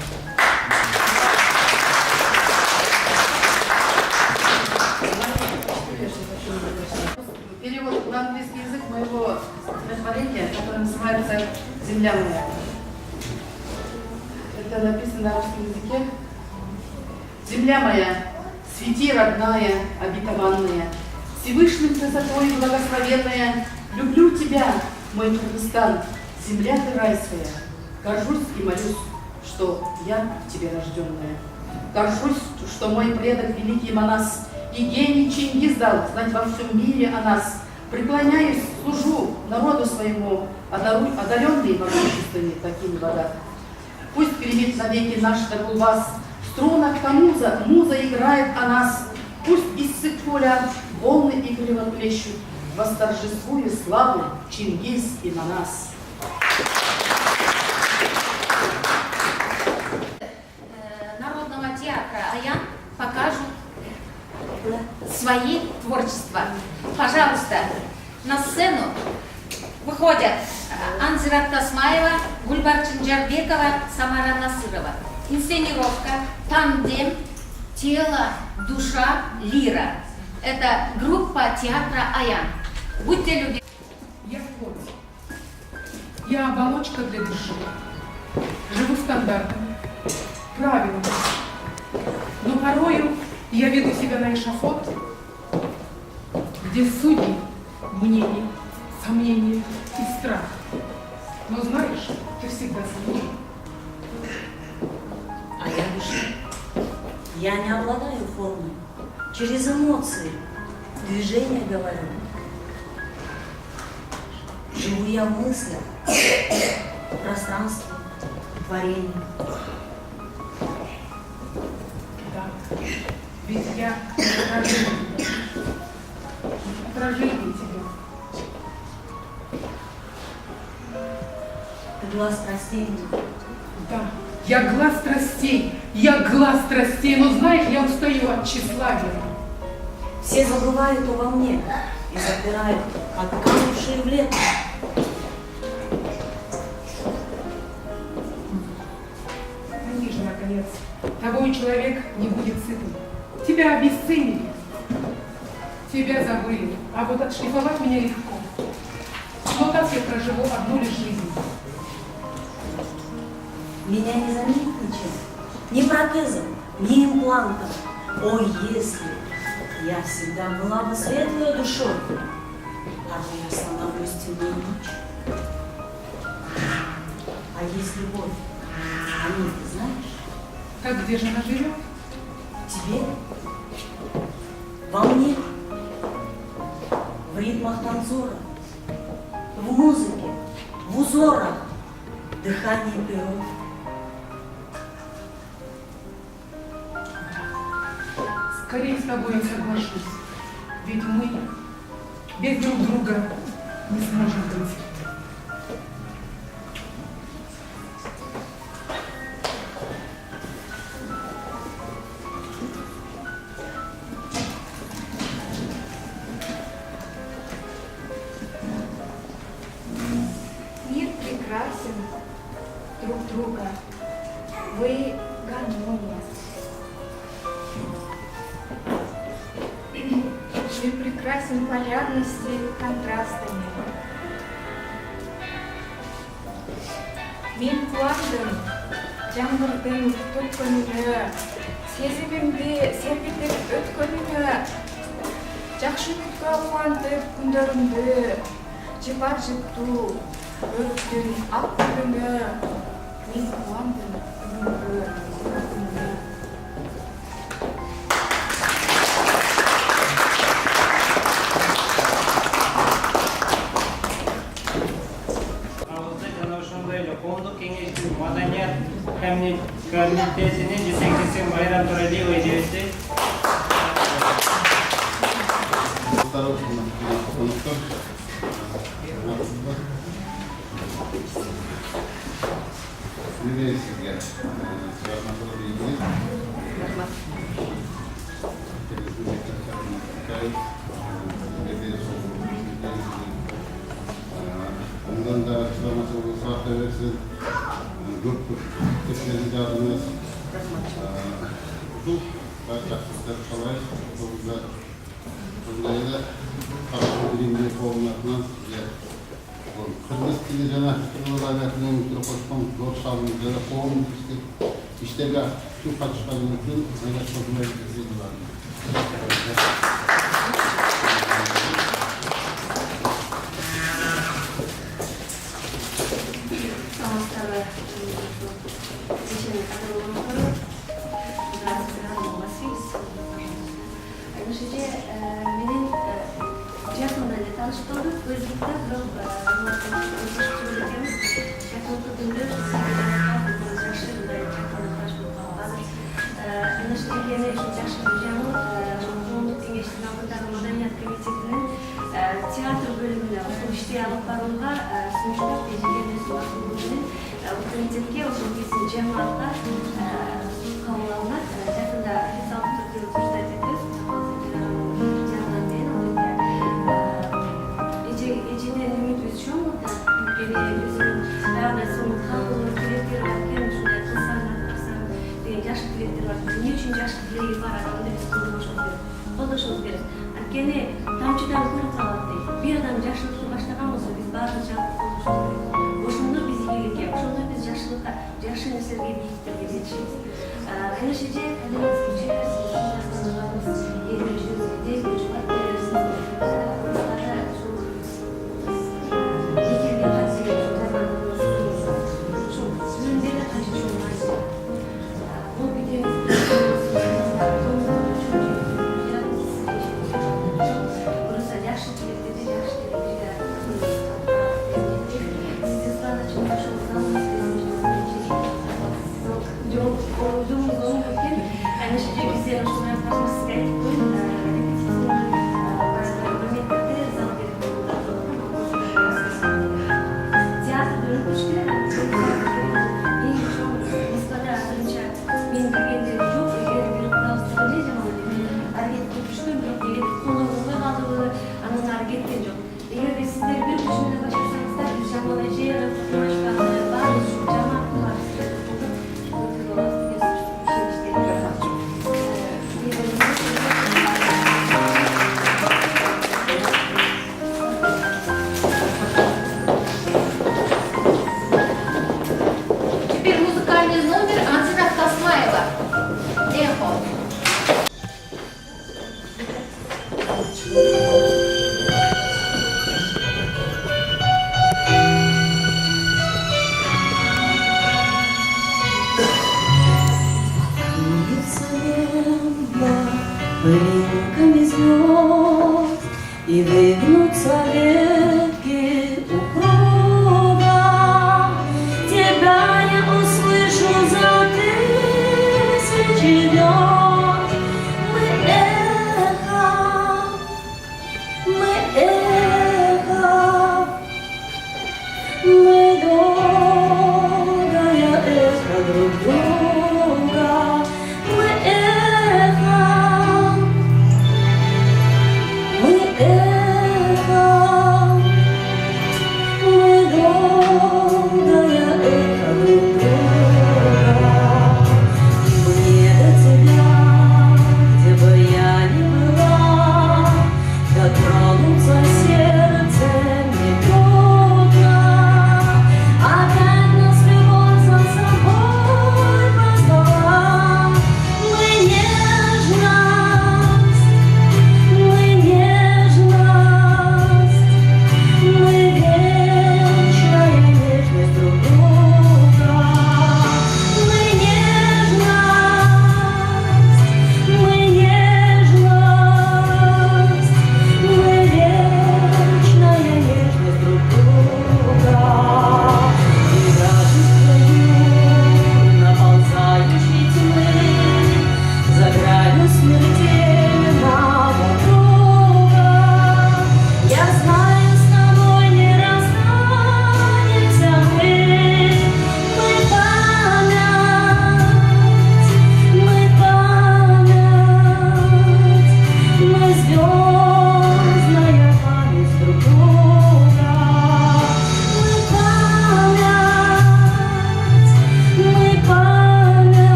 S6: Перевод на английский язык моего стихотворения, которое называется «Земля моя». Это написано на русском языке. Земля моя, Свети, родная, обетованная, Всевышним красотой благословенная, люблю тебя, мой Кыргызстан, земля ты райская. Горжусь и молюсь, что я в тебе рожденная. Горжусь, что мой предок великий Манас и гений Чингиз дал знать во всем мире о нас. Преклоняюсь, служу народу своему, одаренный могуществами такими вода. Пусть примет навеки наш Дагулбас, в струнах муза играет о нас. Пусть из поля волны игриво плещут, восторжествуя славу Чингиз и Манас.
S2: Народного театра «Аян» покажут свои творчества. Пожалуйста, на сцену выходят Анзират Тасмаева, Гульбар Чинджарбекова, Самара Насырова. Инсценировка «Тандем. Тело, душа, лира». Это группа театра «Аян». Будьте любезны.
S13: Я плоть. Я оболочка для души. Живу стандартами, правилами. Но порою я веду себя на эшафот, где судьи, мнения, сомнения и страх. Но знаешь, ты всегда со мной.
S14: А я душа. Я не обладаю формой. Через эмоции, движения говорю. Живу я в мыслях, пространстве, творении.
S13: Да, ведь я отражение тебя.
S14: Ты глаз страстей.
S13: Да, я глаз страстей, но знаешь, я устаю от тщеславия.
S14: Все забывают обо мне и запирают, отканувшие в лето.
S13: Они же, наконец, тобой человек не будет сытым. Тебя обесценили, тебя забыли, а вот отшлифовать меня легко. Но так я проживу одну лишь жизнь.
S14: Меня не заменить ничем, ни протезом, ни имплантом. Ой, если я всегда была бы светлой душой, а то я становлюсь темнее ночи. А есть любовь, о ней ты знаешь?
S13: Как где же она живет?
S14: Тебе, во мне, в ритмах танцора, в музыке, в узорах, дыхании природы.
S13: Скорее с тобой я соглашусь, ведь мы без друг друга не сможем быть.
S8: Мир прекрасен друг друга. Вы гармония. Мир прекрасен полярностью и контрастами. Мен қуандым жаңбырдың төккөнүнө, сезимимди серпитип өткөнүнө, жакшы үмүткө кубантып күндөрүмдү, жыпар жыптуу өрүктүн ак гүлүнө. Мен кубандым бүгүнкү.
S1: Коомдук кеңештин маданият комитетинин жетекчиси Майрам Туралиева эжебизди
S15: Ondan da çılaması sahte versin, grup tepkilerini yardımız. Bu başlıklar çalayız. Burada karşı bilimli kovumlarından Kırgız dili jana Kırgız adatının koşkan zor salımızda kovum işlerge tüm kaçışkan mümkün. Aynen çözümler var.
S8: Tanıştırdık, özlükte bir özleştirildiğimiz yakınlıkta dönüyoruz. Anlaşılırken Yaşlı Hocam'ın Çoğunluk Kengeçliğinden Buradan Madaniyat Komitesi'nin tiyatro bölümüne iştiği alıp barınға sunucular tecrübemesi bakımının bu komitetke o kesin cemaatlar kavramlar yakında hesap tutuyoruz ustaydık. Ece'den ümit üzüyorum da ülkede gözümün beraber sonu kalbının dilekleri varken şuraya kılsarlar kılsar diye yaşlı dilekleri var. Niye için yaşlı dileği var adamda biz koldaşımız veririz. Gene tamçıdan kırık alattı. Bir adam yaşlılıkla başlagan olsa biz barınca koldaşımız veririz. Boşundur biz iyilikке, boşundur biz yaşlılıkta, yaşlı nesilge birlikte biz yetişiriz. Aynışıcı elimiz geçirirsiniz, yazmanlarımız, yerimiz, dezgüç, bakterirsiniz.
S14: Пылинками звезд и выгнутся ветки укрода. Тебя я услышу за тысячи звезд. Мы эхо, мы долгое эхо друг друга. Мы эхо.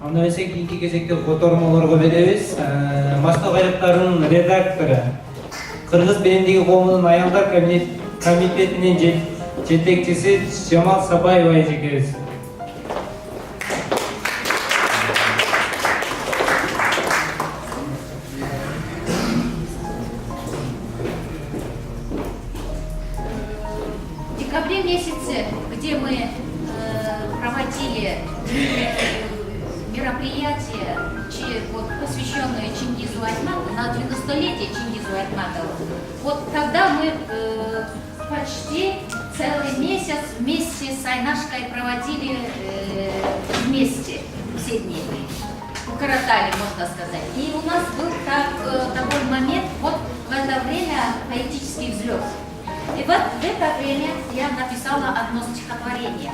S1: Анда эсек кийинки кезекте котормолорго беребиз. Башка кайрыктардын редактору Кыргыз белемдиги коомунун аялдар комитетинин жетекчиси Жамал Сапаева эжекебиз.
S2: В декабре месяце, где мы проводили мероприятие, посвященное Чингизу Айтматову, на 90-летие Чингизу Айтматову, вот тогда мы почти целый месяц вместе с Айнашкой проводили вместе все дни. Укоротали, можно сказать. И у нас был такой момент, вот в это время поэтический взлет. И вот в это время я написала одно стихотворение.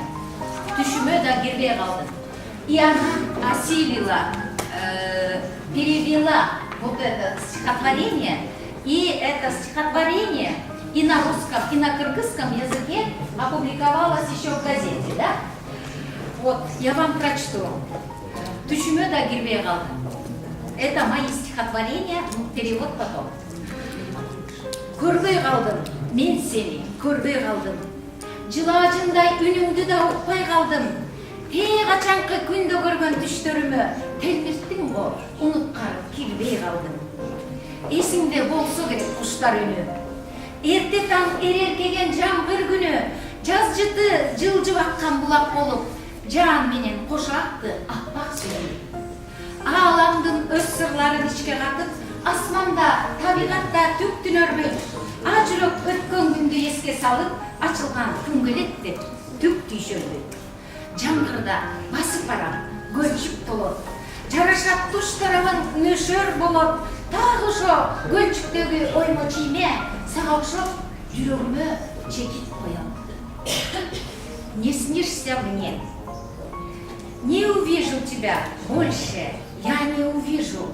S2: «Түшүмө да кирбей калдым». И она осилила, перевела вот это стихотворение. И это стихотворение и на русском, и на кыргызском языке опубликовалось еще в газете, да? Вот, я вам прочту. «Түшүмө да кирбей калдым». Это мои стихотворения, перевод потом. Көрбөй калдым, мен сени көрбөй калдым. Жылаажындай үнүңдү да укпай калдым. Качанкы күндө көргөн түштөрүмө телмирттиң го, унуткарып кирбей калдым. Эсиңде болсо керек куштар үнү. Эрте таң эреркеген жамгыр күнү, жаз жыты жылжып аккан булак болуп, жан менен кошо акты аппак сүрү. Ааламдын өз сырларын ичке катып, асманда, табигатта түк түнөрбөй, а жүрөк өткөн күндү эске салып, ачылган күнгөлеттер түк түйшөлбөй. Жамгырда басып барам, көлчүк толот, жарашат туш тарабын нөшөр болот, тагы ошо көлчүктөгү оймо чийме сага окшоп жүрөгүмө чекит коем. Не снишься мне, не увижу тебя больше, я не увижу.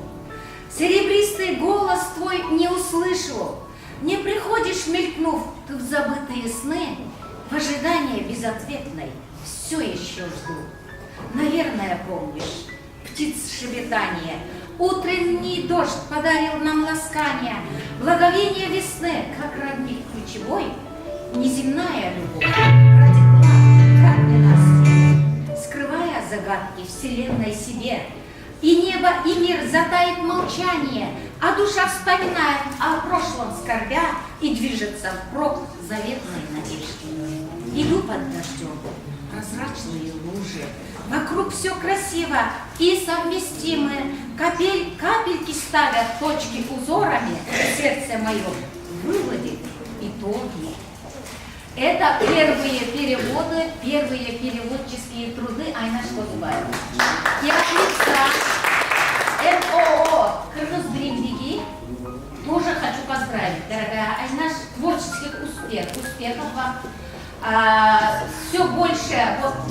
S2: Серебристый голос твой не услышу, не приходишь, мелькнув, ты в забытые сны, в ожидании безответной все еще жду. Наверное, помнишь птиц щебетание, утренний дождь подарил нам ласкание, благовение весны, как родник ключевой, неземная любовь родила, как не нас, скрывая загадки вселенной себе. И небо, и мир затаит молчание, а душа вспоминает о прошлом скорбя и движется впрок заветной надежды. Иду под дождем, прозрачные лужи, вокруг все красиво и совместимы. Капельки ставят точки узорами, сердце мое выводит итоги. Это первые переводы, первые переводческие труды Айнаш Козубаева. И от лица МОО «Кыргыз Белемдиги» тоже хочу поздравить, дорогая Айнаш, творческих успехов вам. Все больше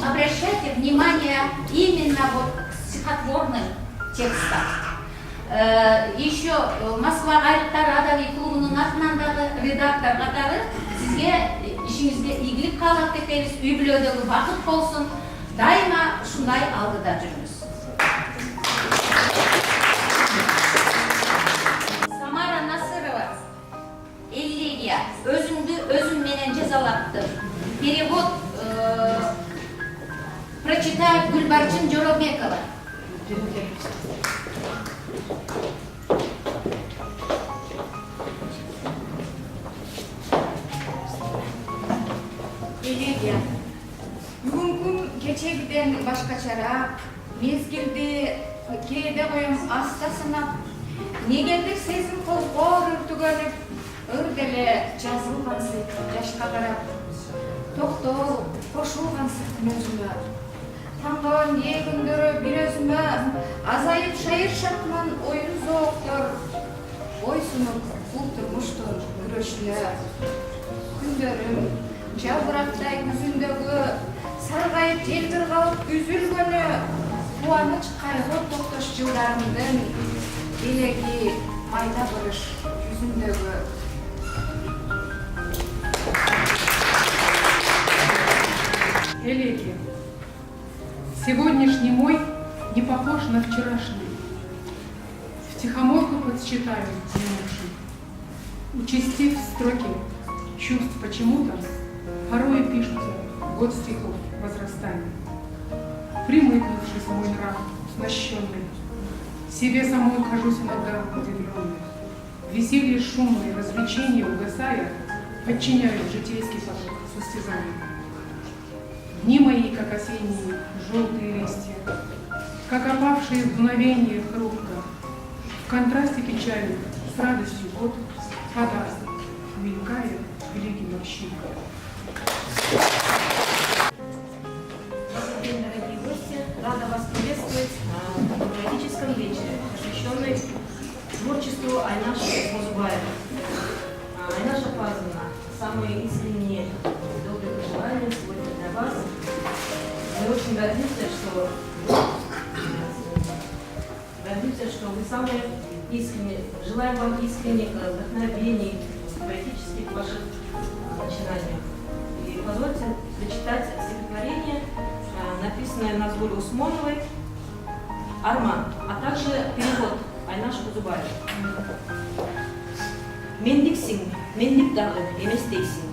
S2: обращайте внимание именно к стихотворным текстам. Еще Москва Гайраттар клубунун атынан редактор катары сизге ишиңизге ийгилик каалап кетебиз, үй бүлөдөгү бакыт болсун, дайыма ушундай алдыда жүрүңүз. Самара Насырова, элегия, өзүңдү өзүм менен жазалаттым. Перевод прочитает Гүлбарчын Жоробекова.
S16: Элегия. Бүгүнкү кечегиден башкачараак, мезгилди кээде коем аста сынап, негедир сезим козгоор үртүгөнүп, ыр деле жазылгансып жашка карап, токтоо кошулгансып күнөзүмө, таңган ээ күндөрү бир өзүмө, азайып шайыршатман оюн зооктор, бойсунуп бул турмуштун күрөшүнө, күндөрүм жалбырактай күзүндөгү саргайып желбир калып үзүлгөнү кубаныч кайгы токтош жылдарымдын элеги майда кырыш жүзүндөгү
S13: Элеги, сегодняшний мой не похож на вчерашний. Втихомолку подсчитаю минувший. Участив строки чувств почему-то порой пишутся в год стихов возрастания. Примыкнувшись мой нрав, оснащенный, себе самой кажусь иногда удивленной. Веселье шумное, развлечения угасая, подчиняют житейский поток состязаний. Дни мои, как осенние, желтые листья, как опавшие в дуновение хрупко, в контрасте печали с радостью год подаст, мелькая великим общинкам.
S3: Дорогие гости, рада вас приветствовать на демократическом вечере, посвященной творчеству Айнаши Козубаевой. Айнаша Апазовна, самые искренние добрые пожелания сегодня для вас. Мы очень гордимся, что вы самые искренние. Желаем вам искренних вдохновений, поэтических ваших начинаниях. И позвольте зачитать стихотворение, написанное Назгуль Усмоновой «Арман», а также перевод Айнаш Козубаев. Мендиксиң, мендик дагы эместейсиң.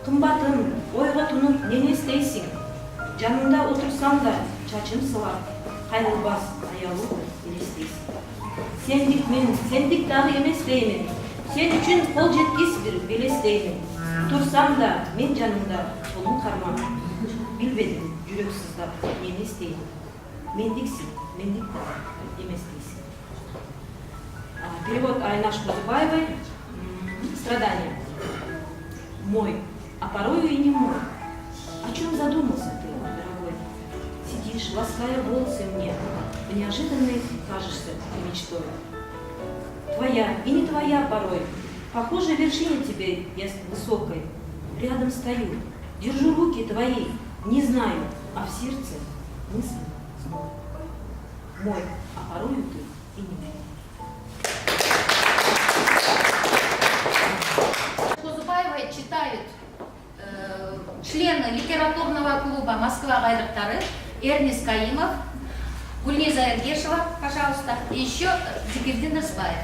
S3: Кымбатым, ойго тунуп нене истейсиң. Жанымда отурсам да чачым сылап, кайрылбас аялуу элестейсиң. Сендик мен, сендик дагы эместеймин. Сен үчүн кол жеткис бир белестеймин. Турсам да мен жанымда толун карман. Билбедим жүрөк сыздап эмне истейм. Мендиксиң, мендик дагы эместейсиң. Перевод Айнаш Козубаевой. Страдания. Мой, а порою и не мой. О чем задумался ты, дорогой? Сидишь, лаская волосы мне, неожиданной кажешься ты мечтой. Твоя и не твоя порой, похоже, вершине тебе я высокой. Рядом стою, держу руки твои, не знаю, а в сердце мысли снова. Мой, а порою ты и не мой.
S2: Козубаева читают члены литературного клуба «Москва Гайрыктары» Эрнис Каимов, Гульниза Эргешева, пожалуйста, и еще Зикирдин Исбаев.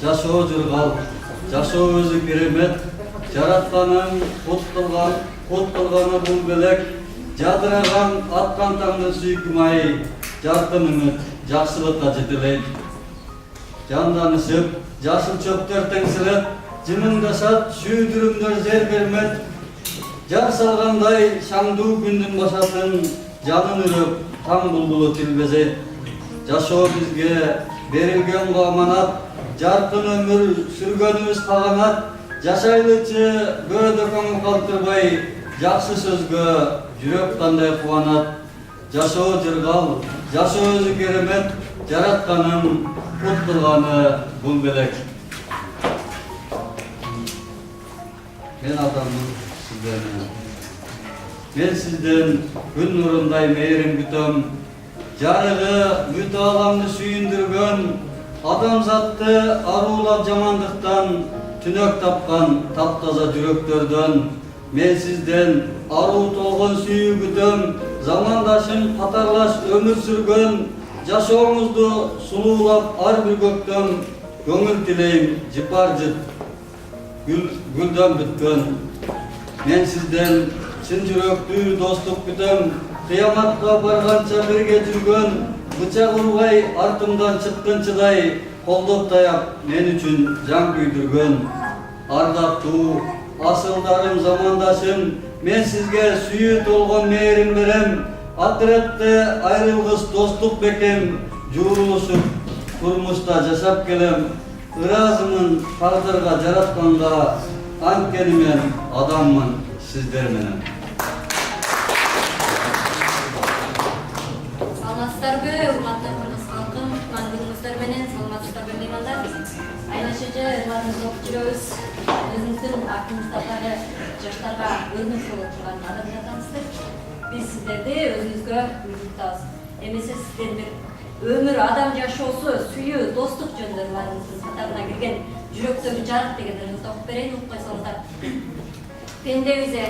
S17: Жашоо жыргал, жашоо өзү керемет, жаратканын от кылганы бул белек, жадыраган аткан таңдын сүйкүм айы, жаркын үмүт жакшылыкка жетелейт. Жанданышып, жашыл чөптөр теңселет, жымыңдашат, сүйдүрүмдөр жер бермет. Жар салгандай шаңдуу күндүн башатын, жанын үрөп, таң булбулу тилбезет. Жашоо бизге берилген аманат, жаркын өмүр сүргөнүбүз каганат. Жашайлычы көөдө көңүл калтырбай, жакшы сөзгө жүрөк кандай кубанат. Жашоо жыргал, жашоо өзү керемет, жаратканын кут кылганы бул белек. Мен адаммын сиздерден. Мен сизден күн нурундай мээрим күтөм. Жарыгы бүт ааламды сүйүндүргөн, адамзатты аруулап жамандыктан, түнөк тапкан таптаза жүрөктөрдөн. Мен сизден аруу толгон сүйүү күтөм, замандашым катарлаш өмүр сүргөн, жашооңузду сулуулап ар бир көктөм, көңүл тилейм жыпар жыт, гүлдөн бүткөн. Мен сизден чын жүрөктүү достук күтөм, кыяматка барганча бирге жүргөн, бычак урбай артымдан чыккынчыдай, колдоп таяп мен үчүн жан күйдүргөн. Ардактуу асылдарым, замандашым, мен сизге сүйүү толгон мээрим берем. Акыретте айрылгыс достук бекем, жуурулушуп турмушта жашап келем. Ыраазымын тагдырга жаратканга, анткени мен адаммын сиздер менен.
S2: Саламатсыздарбы, урматтуу кыргыз
S18: жырларыбызды окуп жүрөбүз. Өзүбүздүн артыбыздагы жаштарга өрнөк боло турган адам жатамыздар. Биз сиздерди өзүбүзгө үлгү тутабыз. Эмесе сиздердин өмүр, адам жашоосу, сүйүү, достук жөндөрлөрүңүздүн катарына кирген жүрөктөгү жарык дегендерди окуп берейин, угуп койсоңуздар. Пендебизе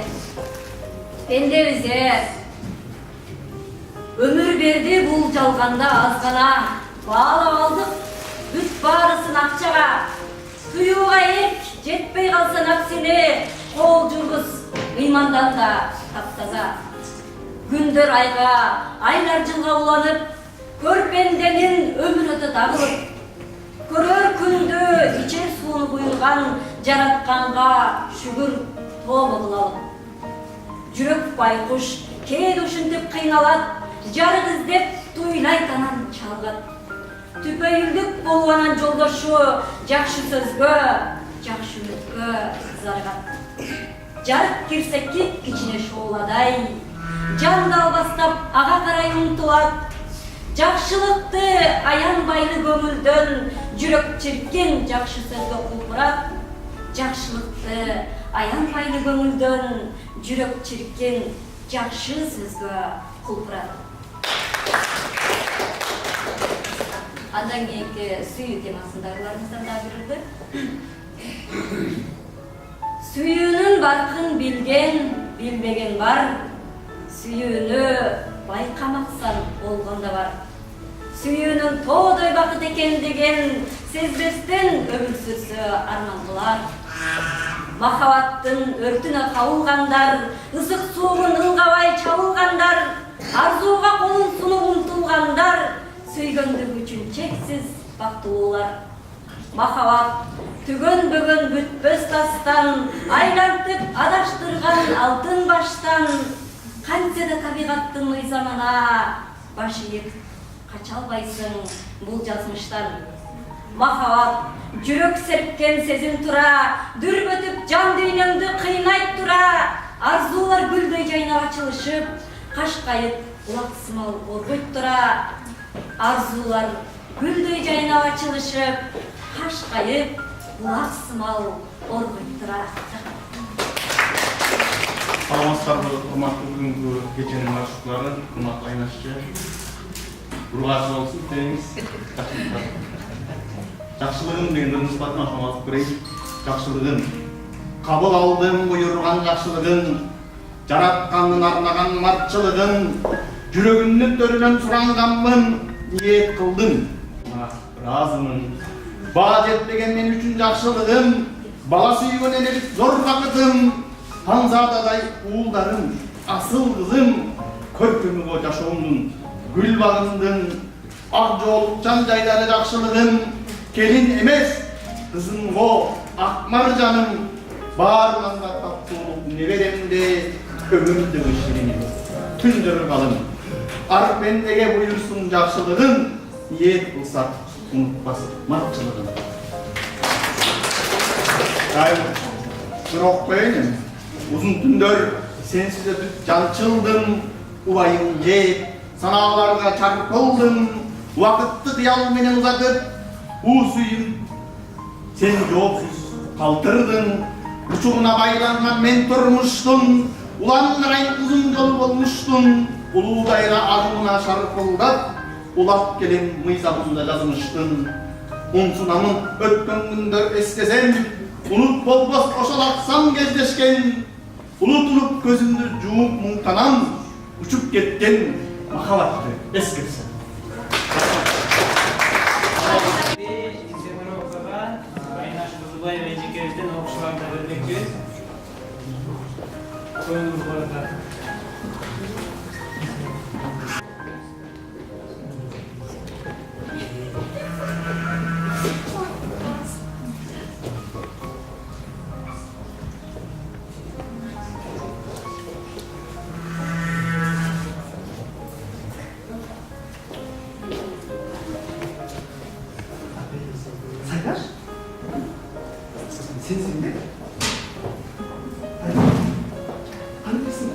S18: өмүр берди бул жалганда азгана, баалап алдык бүт баарысын акчага, туюуга эрк жетпей калса напсине, кол жүргүз ыймандан да таптаза. Күндөр айга, айлар жылга уланып, көрпенденин өмүр өтө дагылып, көрөр күндү ичер сууну буйруган жаратканга шүгүр тоому кылалым. Жүрөк байкуш кээде ушинтип кыйналат, жарык издеп туйлайт анан чалгат. Түпөйүлдүк болуп анан жолдошу жакшы сөзгө, жакшы үмүткө заргат. Жарык кирсе кичине шоуладай, жан далбастап ага карай умтулат. Жакшылыкты аянбайлы көңүлдөн, жүрөк чирккен жакшы сөзгө кулпурат. Жакшылыкты аянбайлы көңүлдөн, жүрөк чирккен жакшы сөзгө кулпурат. Андан кийинки сүйүү темасындагыларыбыздан да бирди. Сүйүүнүн баркын билген, билбеген бар. Сүйүүнү байкамаксан болгондо бар. Сүйүүнүн тоодой бакыт экендигин сезбестен өмүр сүрсө арман кылар. Махабаттын өртүнө кабылгандар, ысык суунун ылгабай чабылгандар, арзууга колун сунуп умтулгандар, сүйгөндүк үчүн чексиз бактылуулар. Махабат түгөнбөгөн бүтпөс тастан, айлантып адаштырган алтын баштан, кантсе да табигаттын мыйзамына баш ийип кача албайсың бул жазмыштан. Махабат жүрөк серпкен сезим тура, дүрбөтүп жан дүйнөңдү кыйнайт тура, арзуулар гүлдөй жайнап ачылышып, кашкайып улак сымал оргойт тура. Арзуулар гүлдөй жайнап ачылышып, кашкайып улак сымал оргойт тура.
S19: Саламатсыздарбы, урматтуу бүгүнкү кеченин маршруттары, урматтуу Айнашчы. Ургасы болсун деңиз. Жакшылыгын деген ныспатын ошону алып көрейин. Жакшылыгын кабыл алдым буйруган жакшылыгын, жараткандын арнаган мартчылыгын, жүрөгүмдүн төрүнөн суранганмын, ниет кылдым. Ыраазымын. Баа жетпеген мен үчүн жакшылыгым, бала сүйгөн энелик зор бакытым. Ханзададай уулдарым, асыл кызым, көркөмүгө жашоомдун, гүл багымдын, ак жоолук жан жайлары жакшылыгым, келин эмес, кызымго ак маржаным, баарыңарга таттуулук неберемде, өмүрдөгү шириnim, түндөр калым. Ар пендеге буйрсун жакшылыгын, ниет кылсак унутпасын мартчылыгын. Сурок коеюн. Uzun tündör sensiz ötüp jançıldım, ulayım jep, sanalarga çarpıldım, vakıtты diyal menen uzatıp, suyum sen joopsuz kaldırdın, uçuğuna baylangan men turmuştun, ulanırayın uzun yol bolmuştun, uluğdayra armına şarpıldap, ulap gelen mıyzabımda yazmıştın, unsunamın ötkön gündör eskesem, unut bolbos oşalaksam gezdeşken, unutulup gözümdü juup muңтанам, uçup ketken mahabatты eskirsen.
S1: Айнаш Кызыбаева эжекебизден окуушуларда бермекчибиз. Көңүл бурганда.
S20: Sensin de? Hangisin?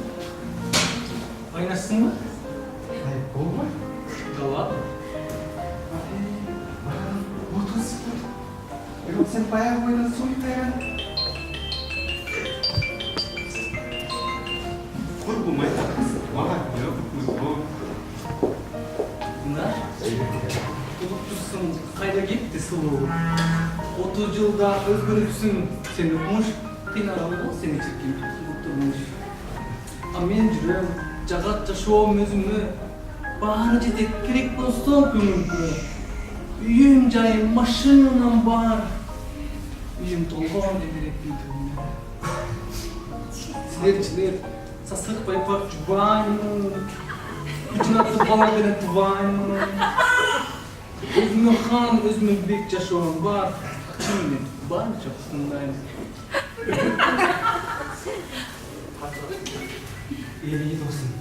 S1: Aynasın mı?
S20: Hayır, bol var.
S1: Dolap.
S20: Motosiklet. Sen bayağı boyuna soyup dayan.
S19: Kurgum aytasiz. Мага жок кургум.
S9: Пынар, улуптусуң кайда кетти сулуу? 30 жылда өзгөрүпсүң, сени окумуш кыйнаган го сени чекин турмуш. А мен жүрөм, жагат жашоом өзүмө, баары жетет керек болсо көңүлгө. Үйүм жайым, машинам бар. Үйүм толгон дедиректин түбүнө. Силер сасык байпак жубаймын. Үчүнатты бала менен тубаймын. Өзүмө хан, өзүмө бек жашоом бар. Чынымен бар жок мындайм.
S20: Ey dostum,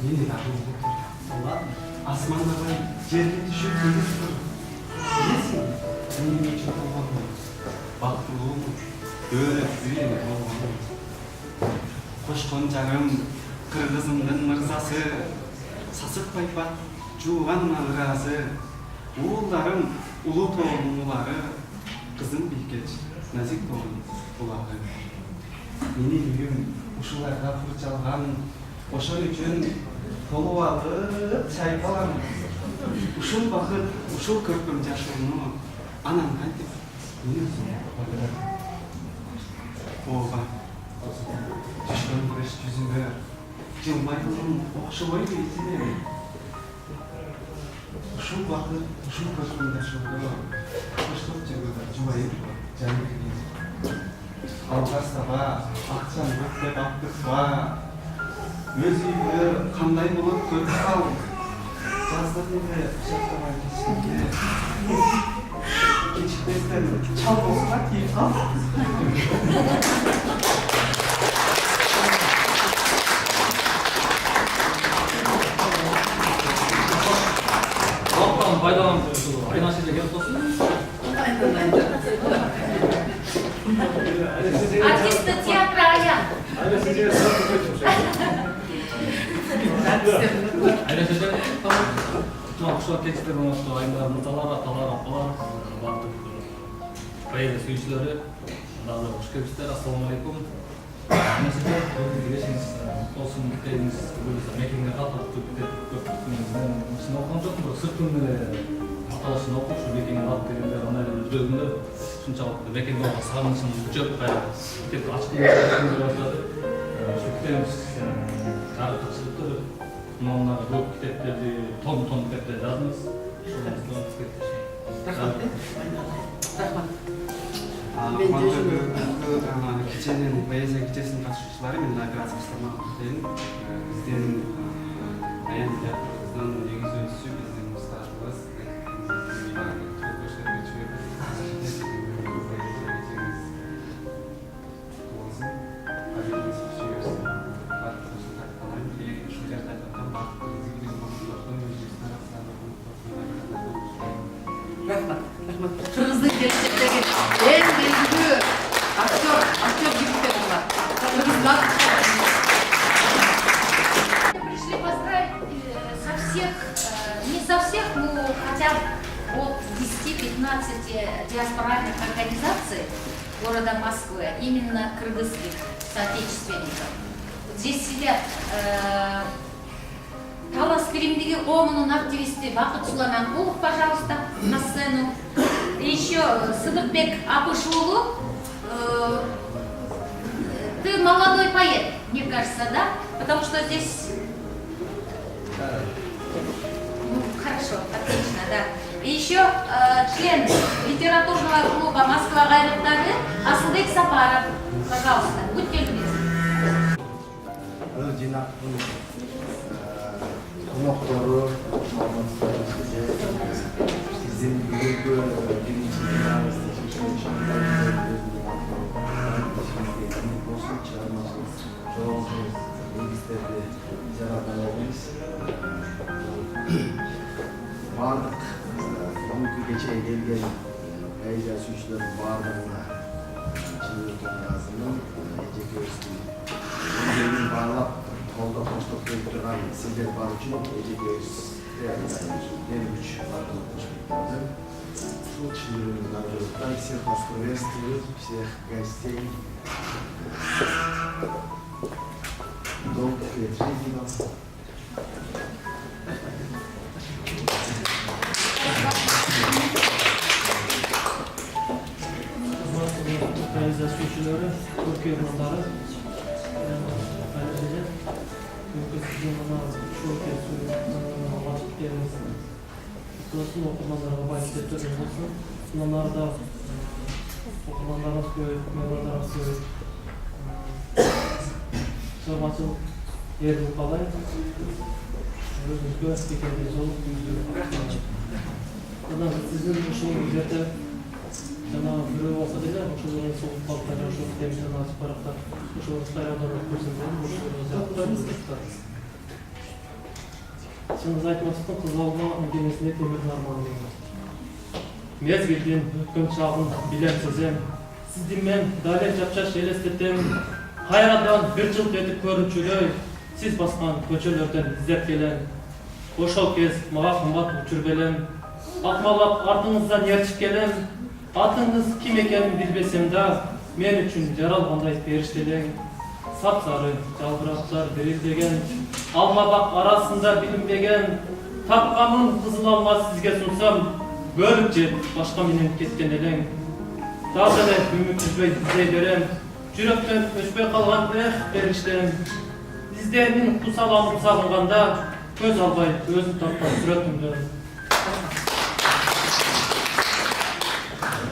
S20: мен де ақыл болып тұр. Ладно, асмандағы жерге düşіп өмір сүр. Білесің, мен не үшін болғанмын? Бақыттылығым, өліп үйреніп болғанмын.
S21: Қошқон жарым, қырғызымдың мырзасы, сасық байпақ жуған ағырасы, уылдарым ұлы тоғының ұлары, қызым бейкеч, нәзік болын бұлағы.
S20: Менің үйім ұшыларға фырчалған, ошон үчүн толуп алып чайпалам.
S21: Ушул бақыт, ушул көркім жашуыны, анан қайтып, мен өзім бағыдар. Оға, түшкөн күреш жүзүгө, жылмайдығым оқшыбой кейсіне.
S20: Ушул бақыт, ушул көркім жашуыны, қоштоп жегөдө жубайып жаны кирейин.
S21: Алғастаға, ақчан көптеп аптықпа, өз үйді қандай болып көріп қал. Жазда дене шақтамай кешкенде, кешікпестен чал болсыға кейіп қал.
S9: Уақыттан пайдаланып айнаш елге келіп тұрсын.
S2: Артисты театра Аян.
S9: Айнаш елге Құшылар кетістер болмақты айындар мұталар, аталар, апалар, бардық поэзия сүйіншілері, дағы құш келістер, ассалаумағалейкум. Мәселе, білесіңіз, olsun кітебіңіз мекенге қатып көп күніңізден ішін оқыған жоқпын, бірақ сырттың аталышын оқып, шу мекенге қатып дегенде ғана жүрегімді шыншалықты мекенге оған сағынышын жүр, кітепті ашқым деп бастады. Шу кітебіміз жары қақшылықты мынауындағы көп кітептерді, том кітептер жаздыңыз.
S6: Рахмат.
S21: Кеченен поэзия кечесінің қатысушылары мен операция бастамақ дейін. Бізден Аян театрымыздың негізі өтісі біздің ұстазымыз.
S6: Қырғыздың келешектегі ең белгілі актер жігіттер олар. Қырғыздан.
S2: Пришли поздравить не со всех, но хотя бы от 10-15 диаспоральных организаций города Москвы, именно кыргызских соотечественников. Здесь сидят Талас фильмдегі омының активисті Бақыт Суламанқұлов, пожалуйста, на сцену. И еще Сыдықбек Абышулу. Ты молодой поэт, мне кажется, да? Потому что здесь... Ну, хорошо, отлично, да. И еще член литературного клуба «Москва Гайраттары» Асылбек Сапаров. Пожалуйста, будьте любезны.
S22: Konukları, sizin büyük birinci dünyamızda olsun çağırmışsınız. Çoğunuz bizlerde cevaplarınız vardık. Bugünkü geçeye gelgen Ejder Suçları varlığına Çinli Dünyası'nın Ece Göğsü'nün Ece'nin bağlap kolda koştuk koyup duran sizler var için Ece Göğsü değerli benim üç varlığına koşmak lazım. Şu Çinli'nin Нурсултан, всех вас приветствует, всех гостей. Долгих лет жизни вам.
S1: Organizasyonları, Türkiye Yılları, ayrıca sizin çok vakitleriniz, nasıl okumalara başlayacağız olsun, sınavlarda okumalara göre, memurlara göre, sormasın yerini kalay, özünüzü fikirleriniz olup, sizin bu şeyin üzerinde Жана бирөө окуду эле ошол соғып калып ошол китебин ачып барактап ошол кайрадан көрсөтөм чыныңызды айтмастан кыз балга демесине темирдин арманы деген мезгилдин өткөн чагын билем сезем сизди мен дале жапжаш элестетем кайрадан бир жылт этип көрүнчүдөй сиз баскан көчөлөрдөн издеп келем ошол кез мага кымбат учур белем акмалап артыңыздан ертип келем атыңыз ким экенин билбесем да мен үчүн жаралгандай периштелең сапсары жалбырактар дирилдеген алма бак арасында билинбеген тапканын кызыл алма сизге сунсам бөлүп жеп башка менен кеткен элең дагы эле үмүт үзбөй издей берем жүрөктөн өчпөй калган периштем изденин кусаламын сагынганда көз албай өзүм тапкан сүрөтүмдөн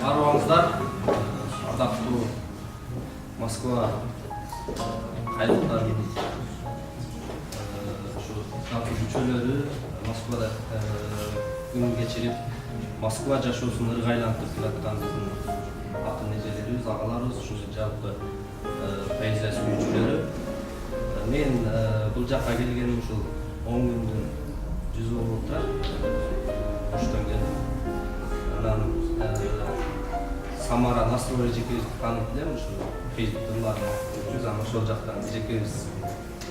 S10: Баруаңыздар, ардактуу Москва кайрылтар жалпы күчөлөрү Москвада күн кечирип Москва жашоосун ыргайлантып келаткан биздин ата эжелерибиз, агаларыбыз, ушундай жалпы поэзия сүйүүчүлөрү. Мен бул жакка келгеним ушул 10 күндүн жүзү болуп турат. Оштон келдим. Анан Самара Насырбай эжекебизди таанып элем, ушу фейсбуктагылардын жүз аны ошол жактан эжекебиз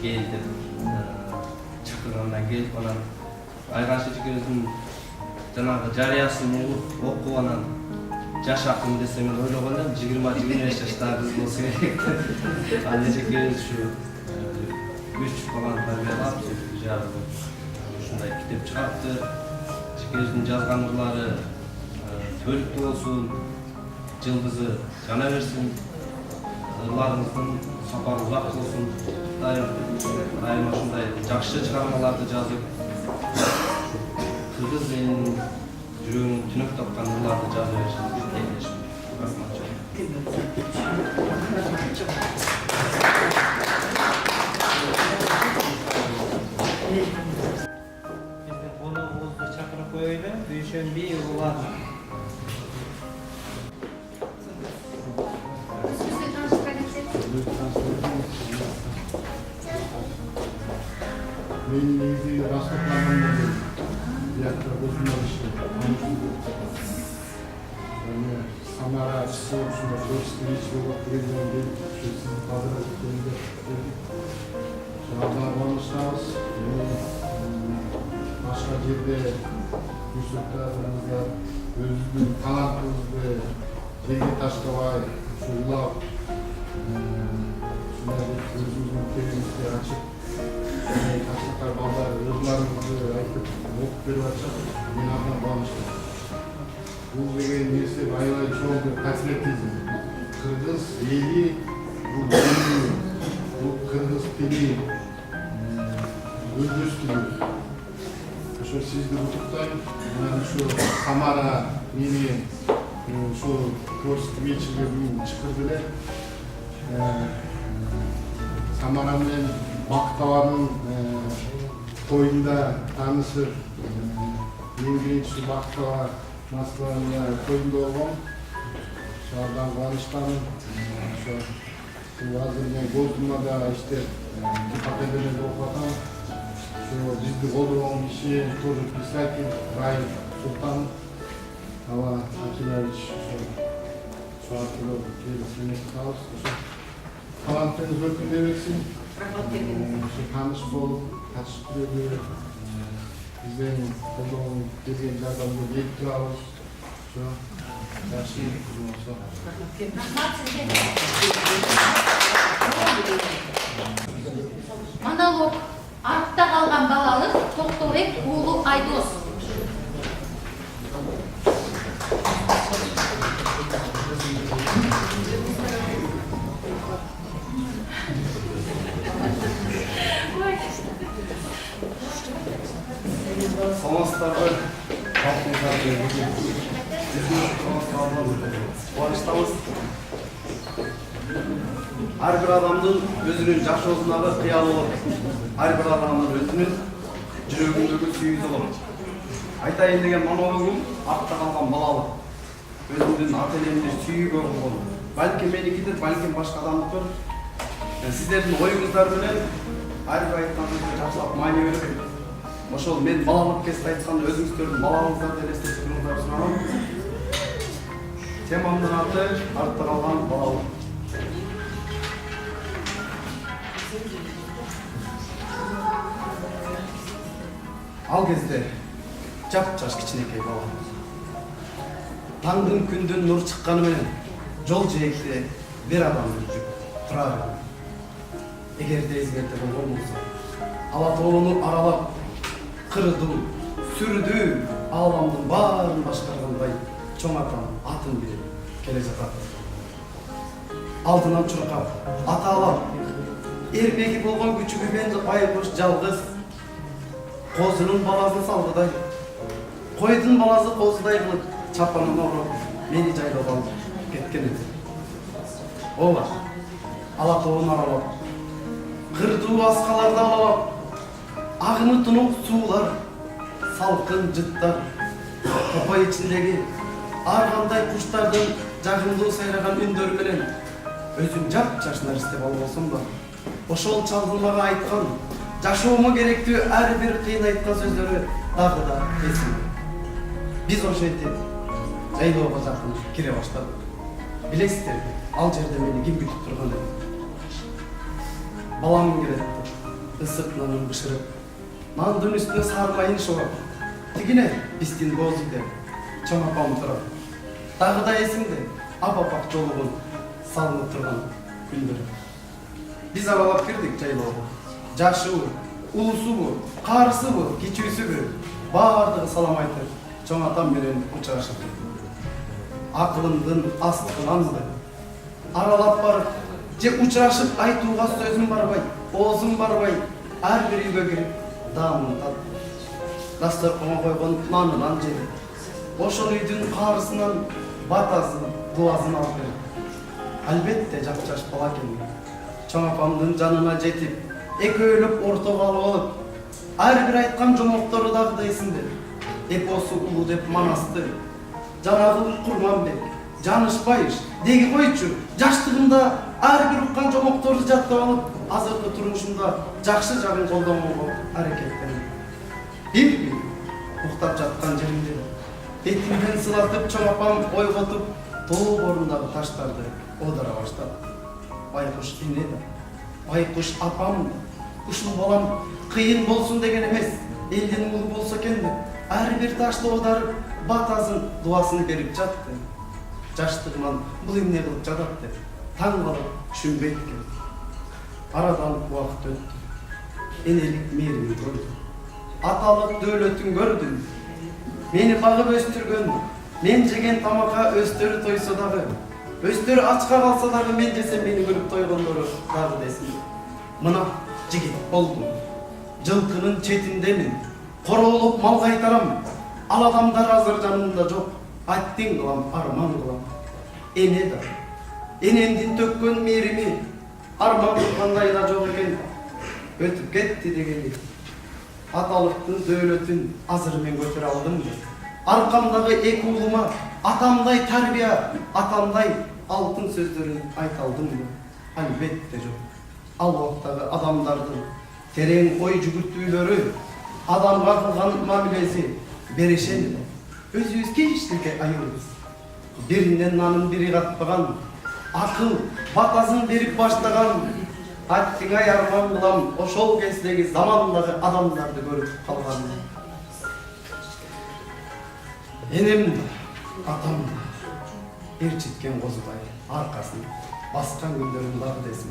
S10: келди деп чакыргандан келип анан Айгаш эжекебиздин жанагы жарыясын окуп анан жаш акын десе мен ойлогон элем 20-25 жаштагы кыз болсо керек. Ал эжекебиз ушу 3 баланы тарбиялап, ушундай китеп чыгартты. Эжекебиздин жазган ырлары бөлүктүү болсун, жылдызы жана берсин, ырларыңыздын сапары узак болсун. Дайым ушундай жакшы чыгармаларды жазып, кыргыз элинин жүрөгүнүн түнөк тапкан ырларды жаза беришиңизге тилектешмин.
S1: Bizde konuğumuzu çakırıp koyuyla, Duyşenbi ulan.
S15: Мен негізі расылтанған бұяқта осындай Самара часы ушундай творческий вечер болуп келгенден келип сизди кадырлап келдик. Алла кубанычтабыз. Башка жерде көрсөткөнүңүздөр өзүңүздүн талантыңызды жерге таштабай улап өзүңүздүн тереңизди ачып таштакай балдар ырларыңызды айтып окуп берип атышат. Мен абдан кубанычтымын. Бул деген нерсе аябай чоң патриотизм. Кыргыз эли бул кыргыз тили өздөштүгү. Ошо сизди куттуктайм. Анан ушу Самара менен ушу творческий вечерге чыкырды эле. Самара менен Бактабанын тоюнда таанышып, эң биринчи Бактаба Москвада тоюнда болгом. Ошолардан кубанычтамын. Ошо азыр мен Госдумада иштеп, академияда окуп атам. Ошо бизди колдогон киши тоже писатель Раил Султан Ала Акимович. Ошо аркылуу келип калабыз. Ошо талантыңыз өркүндөй берсин. Ошо тааныш болуп, катышып жүргүлө. Бизден колдон келген жардамды берип турабыз. Ошо
S2: Монолог. Артта қалған балалық Тоқтабек уулу Айдос.
S20: Саламатсыздарбы, халқымыздарды қуаныштамыз. Әрбір адамдың өзінің жашоосундагы кыялы болот. Әрбір адамдың өзінің жүрөгүндөгү сүйүүсү болот. Айтайын деген монологум артта калган балалык. Өзүмдүн ата энемди сүйүүгө болгон. Балким меникидир, балким башка адамдыкыр. Сиздердин оюңуздар менен әрбір айткан сөздү жакшылап маани берип, ошол мен балалык кезде айтканда өзүңүздөрдүн балалыгыңыздарды элестетип туруңуздар суранам. Темамдын аты артта калган балалык. Ал кезде жап-жаш кичинекей бала. Таңдын күндүн нур чыкканы менен жол жээкте бир адам жүрүп турар. Эгерде эзгерте болгон болсо, ала тоону аралап, кырдуу, сүрдүү, ааламдын баарын башкаргандай чоң атам атын берип келе жатат. Алдынан чуркап, атаалап, эрмеги болгон күчүгү мен байкуш жалгыз, козунун баласын салгыдай, койдун баласы козудай кылып чапанын ороп, мени жайлап алып кеткен эди. Ооба, ала тоон аралап, кырдуу аскаларды алалап, агымы тунук суулар, салкын жыттар, топой ичиндеги ар кандай куштардын жагымдуу сайраган үндөрү менен өзүм жап-жаш нерсе болбосом да, ошол чалдын мага айткан, жашоомо керектүү ар бир кыйын айткан сөздөрү дагы да эсимде. Биз ошентип жайлоого жакын кире баштадык. Билесиздерби, ал жерде мени ким күтүп турган эди? Балам келет, ысык нанын бышырып, нандын үстүнө сары майын шогап, тигине биздин боозуйде чоң апам турат. Дагы да эсимде, ап-апак жолугун салынып турган күндөр. Биз аралап кирдик жайлоого. Жашыбы, улусубу, карысыбы, кичүүсүбү, баардыгы салам айтып, чоң атам менен учурашып. Акылымдын астынан аралап барып, же учурашып айтууга сөзүм барбай, оозум барбай, ар бир үйгө кирип, даамын татып, дасторконго койгон нанынан жеп, ошол үйдүн каарысынан батасын, дуасын алып берип. Албетте жап-жаш бала экенмин. Чоң апамдын жанына жетип, экөөлөп ортого алып алып, ар бир айткан жомоктору дагы да эсимде. Эпосу улуу деп манасты, жанагы Курманбек, Жанышбайыш, деги койчу, жаштыгымда ар бир уккан жомокторду жаттап алып, азыркы турмушумда жакшы жагын колдонууга аракеттенем. Бир уктап жаткан жеримде бетимден сылатып чоң апам ойготуп, тоо борундагы таштарды оодара баштады. Байкуш эне да, байкуш апам да, ушул балам кыйын болсун деген эмес, элдин уулу болсо экен деп, ар бир ташты оодарып, батасын, дуасын берип жатты. Жаштыгынан бул эмне кылып жатат деп, таң калып түшүнбөйт экен. Арадан убакыт өттү. Энелик мээримин көрдүм. Аталык дөөлөтүн көрдүм. Мени багып өстүргөн, мен жеген тамакка өстөрү тойсо дагы, өстөрү ачка калса дагы мен жесем мени көрүп тойгондору дагы десин. Мына жигит болдум. Жылкынын четиндемин. Короолуп мал кайтарам. Ал адамдар азыр жанымда жок. Аттин кылам, арман кылам. Эне да, энемдин төккөн мээрими арман кылгандай да жок экен. Өтүп кетти дегени. Аталыктын дөөлөтүн азыр мен көтөрө алдымбы? Аркамдагы эки уулума атамдай тарбия, атамдай алтын сөздөрүн айта алдымбы? Албетте жок. Ал убактагы адамдардын терең ой жүгүртүүлөрү, адамга кылган мамилеси берешен. Өзүбүз кечтилке айылбыз. Биринен нанын бири катпаган, акыл батасын берип баштаган, аттиңай арман кылам ошол кездеги замандагы адамдарды көрүп калган. Энем да, атам да, эр читкен Козубай аркасын баскан күндөрүм дагы десин.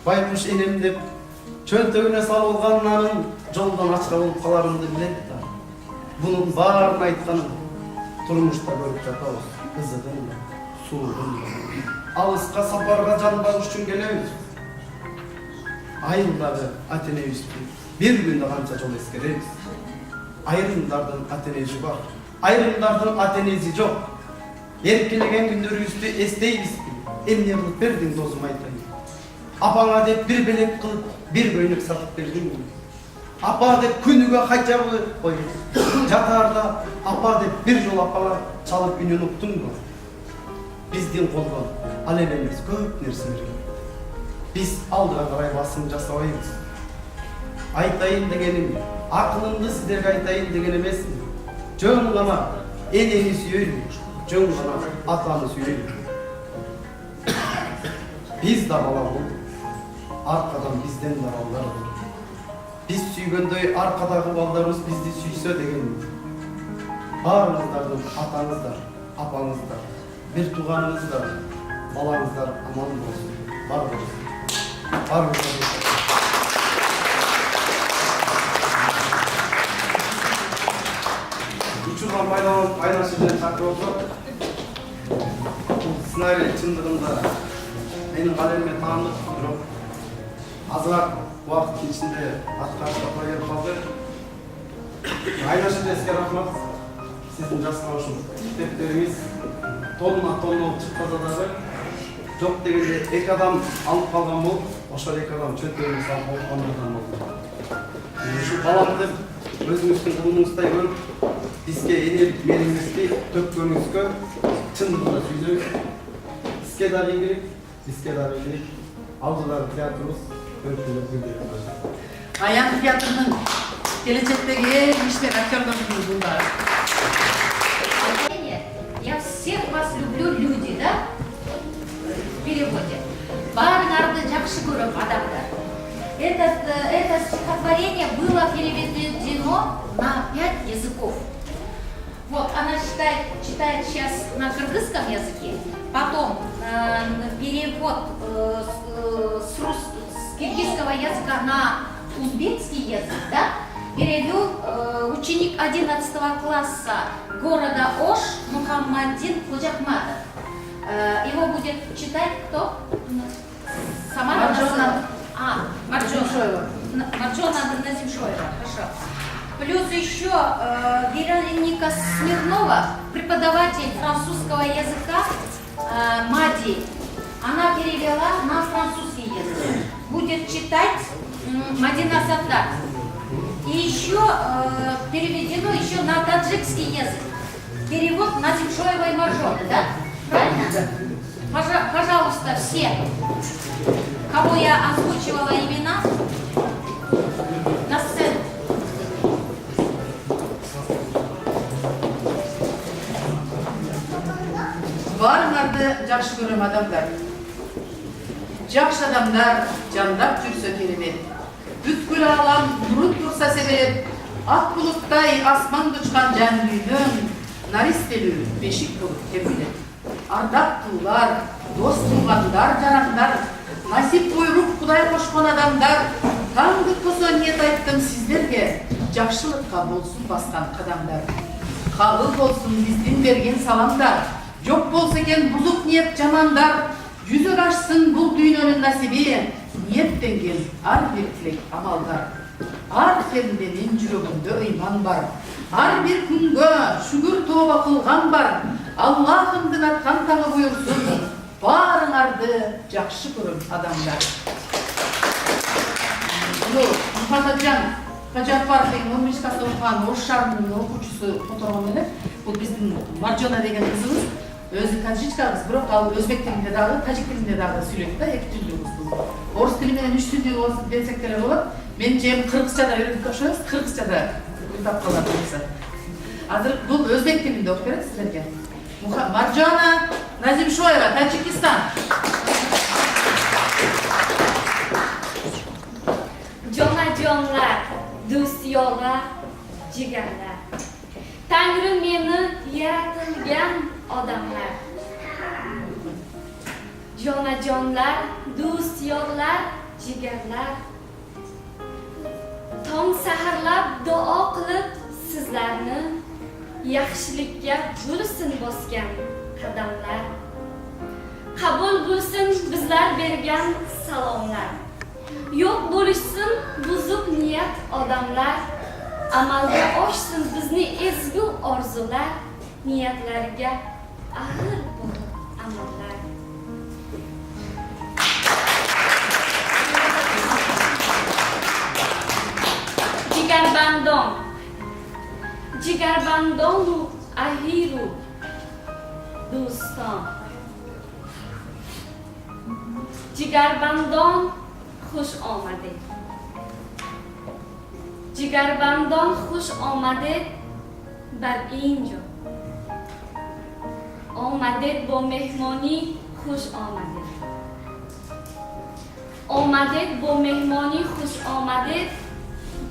S20: Байкуш энем деп чөнтөгүнө салып алган анын жолдон ачка болуп каларымды билет да. Bunun баарын айтканын турмушта көрүп жатабыз. Кызыгын, суугун. Алыска сапарга жан багыш үчүн келебиз. Айылдагы ата-энебизди бир күндө канча жол эскеребиз. Айрымдардын ата-энеси бар, айрымдардын ата-энеси жок. Эркелеген күндөрүбүздү эстейбизби? Эмне кылып бердиң досум айтайын? Апаңа деп бир белек кылып, бир көйнөк сатып бердиңби? Апа деп күнүгө качабы кой. Жатаарда апа деп бир жол апага чалып үнүн уктуңбу? Биздин колдон ал эмес көп нерселер. Биз алдыга карай басым жасабайбыз. Айтайын дегеним, акылымды сиздерге айтайын деген эмесмин. Жөн гана энени сүйөйлү, жөн гана атаны сүйөйлү. Биз да бала болдук. Аркадан бизден да балдар болду. Biz süygöndöy arkadagı ballarımız bizdi süysö деген. Barınızdardın atanızдар, apanızдар, bir tuğanınızдар, balаңыздар аман болсын. Бар болсын. Бар болсын. Учурдан пайдаланып айнашыдан чакырып отуруп, бул сценарий чындыгында менин калемиме таандык, бирок азыраак уақыттың ішінде атқарышқа келіп қалды. Айнашыға еске рахмат. Сіздің жасқа үшін кітептеріңіз тонна болып шықпаса дағы жоқ дегенде екі адам алып қалған болып, ошол екі адам чөнтөгүн салып оқығандардан болды. Ушу баламды өзіңіздің ұлыңыздай көріп, бізге энелик меніңізді төккөнүңүзгө чындыгында сүйлөйбүз. Бизге дагы ийгилик, бизге дагы ийгилик. Алдыдағы театрыбыз
S6: Аян театрының келечектеги эң иштер актёрлордун жылдары.
S2: Я всех вас люблю, люди, да? В переводе. Баарыңарды жакшы көрөм, адамдар. Это стихотворение было переведено на 5 языков. Вот, она читает сейчас на кыргызском языке, потом перевод с киргизского языка на узбекский язык, да, перевел ученик 11 класса города Ош Мухаммадин Худжахматов. Его будет читать кто?
S6: Марджона.
S2: Марджона Назимшоева, хорошо. Плюс еще Вероника Смирнова, преподаватель французского языка Мади. Она перевела на французский язык. Будет читать Мадина Сатар. И еще переведено еще на таджикский язык. Перевод Назимшоева и Марджоны, да? Правильно? Пожалуйста, все, кого я озвучивала имена, на сцену.
S6: Баарыңарды жакшы көрөм адамдар. Жакшы адамдар жандап жүрсө керемет. Бүткүл алам нурут турса себеп, ак булуттай асманда учкан жан күйнөң, наристелүү бешик болуп тербелет. Ардактуулар, дос туугандар, жарандар, насип буйруп Кудай кошкон адамдар, таң күткөсө ниет айттым сиздерге, жакшылыкка болсун баскан кадамдар. Кабыл болсун биздин берген саламдар, жок болсо экен бузук ниет жамандар, жүзүк ашсын бул дүйнөнүн насиби, ниеттенген ар бир тилек амалдар. Ар пенденин жүрөгүндө ыйман бар, ар бир күнгө шүгүр тооба кылган бар. Аллахымдын аткан таңы буйрсун, баарыңарды жакшы көрөм адамдар. Мухаммаджан Кажапаровдун 11 класста окуган Ош шаарынын окуучусу которгон эле. Бул биздин Марджона деген кызыбыз. Өзү таджикча кыз, бирок ал өзбек тилинде дагы, тажик тилинде дагы сүйлөйт да, эки тилдүү кыз. Орус тили менен 3 тилдүү берсек деле болот. Мен жем кыргызчада үйрөтүп окшойбуз, кыргызчада уйдап калат болсо. Азыр бул өзбек тилинде окуп берет силерге. Марджона Назимшоева, Таджикистан.
S4: Жона-жонлар, дус-yo'llar, jigarlar. Tangri meni yaratgan odamlar. Jonajonlar, do'st yorlar, jigarlar. Tong saharlab duo qilib sizlarni yaxshilikka bo'lsin bosgan qadamlar. Qabul bo'lsin bizlar bergan salomlar. Yo'q bo'lishsin buzuq niyat odamlar. Amalga oshsin bizni ezgu orzular. Niyatlarga ahil bo'lib amallar. Jigarbandonu ahiru do'ston. Jigarbandon xush omaded. Jigarbandon xush omaded bar injo. Omaded bo mehmoni xush omaded. Omaded bo mehmoni xush omaded.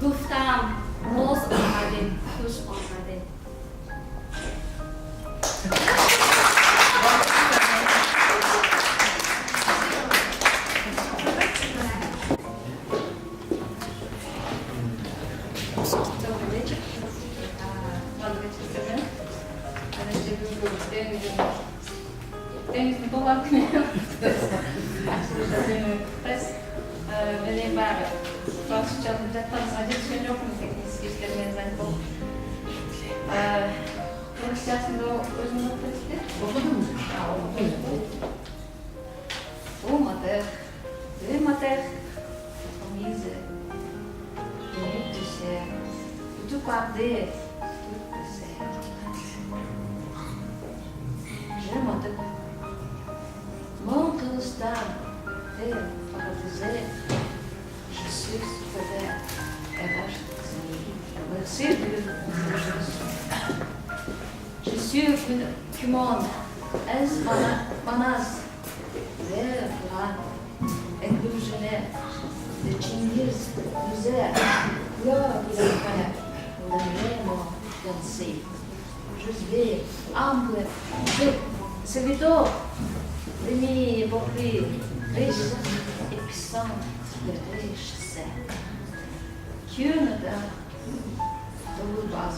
S4: Guftam boz omaded xush omaded.
S11: Denizli dolanmıyor. Benim var. Bazı çalışacaklar sadece şey yok mu? Teknik işlerine zaten bu. Konuşacaksın o özünü testi.
S6: Okudun mu?
S11: Olmadı. Duymadık. Bizi. Ne düşe. Tutukladı. Duymadık. Mon kılıçtan. Je suis super je suis kumon es manas ve falan endüjene de Çingiz güzel ya bile le nemo danser je vais ample c'est vite demi popri riche et puissant de riche Künede dolubas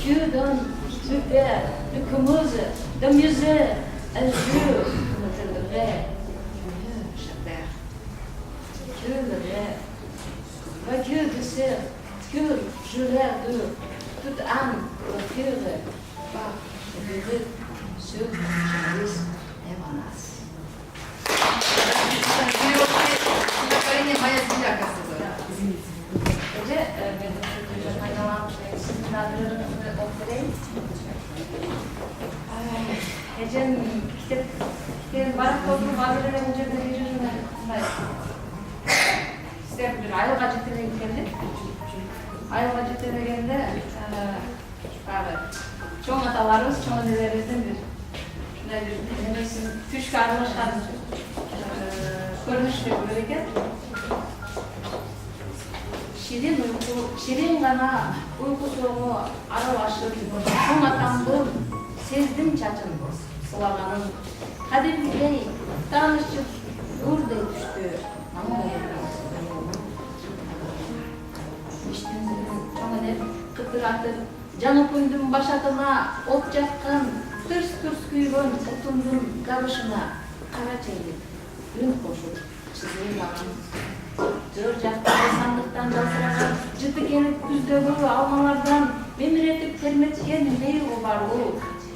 S11: Küden süper de kumuse de musée un jeu de vrai j'adore que le vrai pas que de ser que je l'air de toute âme de cœur pas de vivre sur journaliste et manas
S6: Моя земля, кажется, извините.
S11: Ecem kitap barak toplum hazırlayan önce de bir İşte bir aylık acıtına geldi. Aylık acıtına geldi. Çoğun atalarımız, çoğun dedelerimizden bir Türk kardeşler görünüşlü böyleken. Şirin gana uykusumu aralaşıp, şun atamdım, sezdim çaçın, sılaganın. Kadir Bey, tanışıp, burada düştü, ama İşten çoğun edip, kıtır canı koydum başatına, ot jakkan, tırs kuygun, otundum gavışına, kara çeyrek, ün koşup, çizgiyi bağım. Jor jaktağı sandıktan jasıragan, jıtı kelip küzdөгü almalardan memiretip termetken neyi o var o?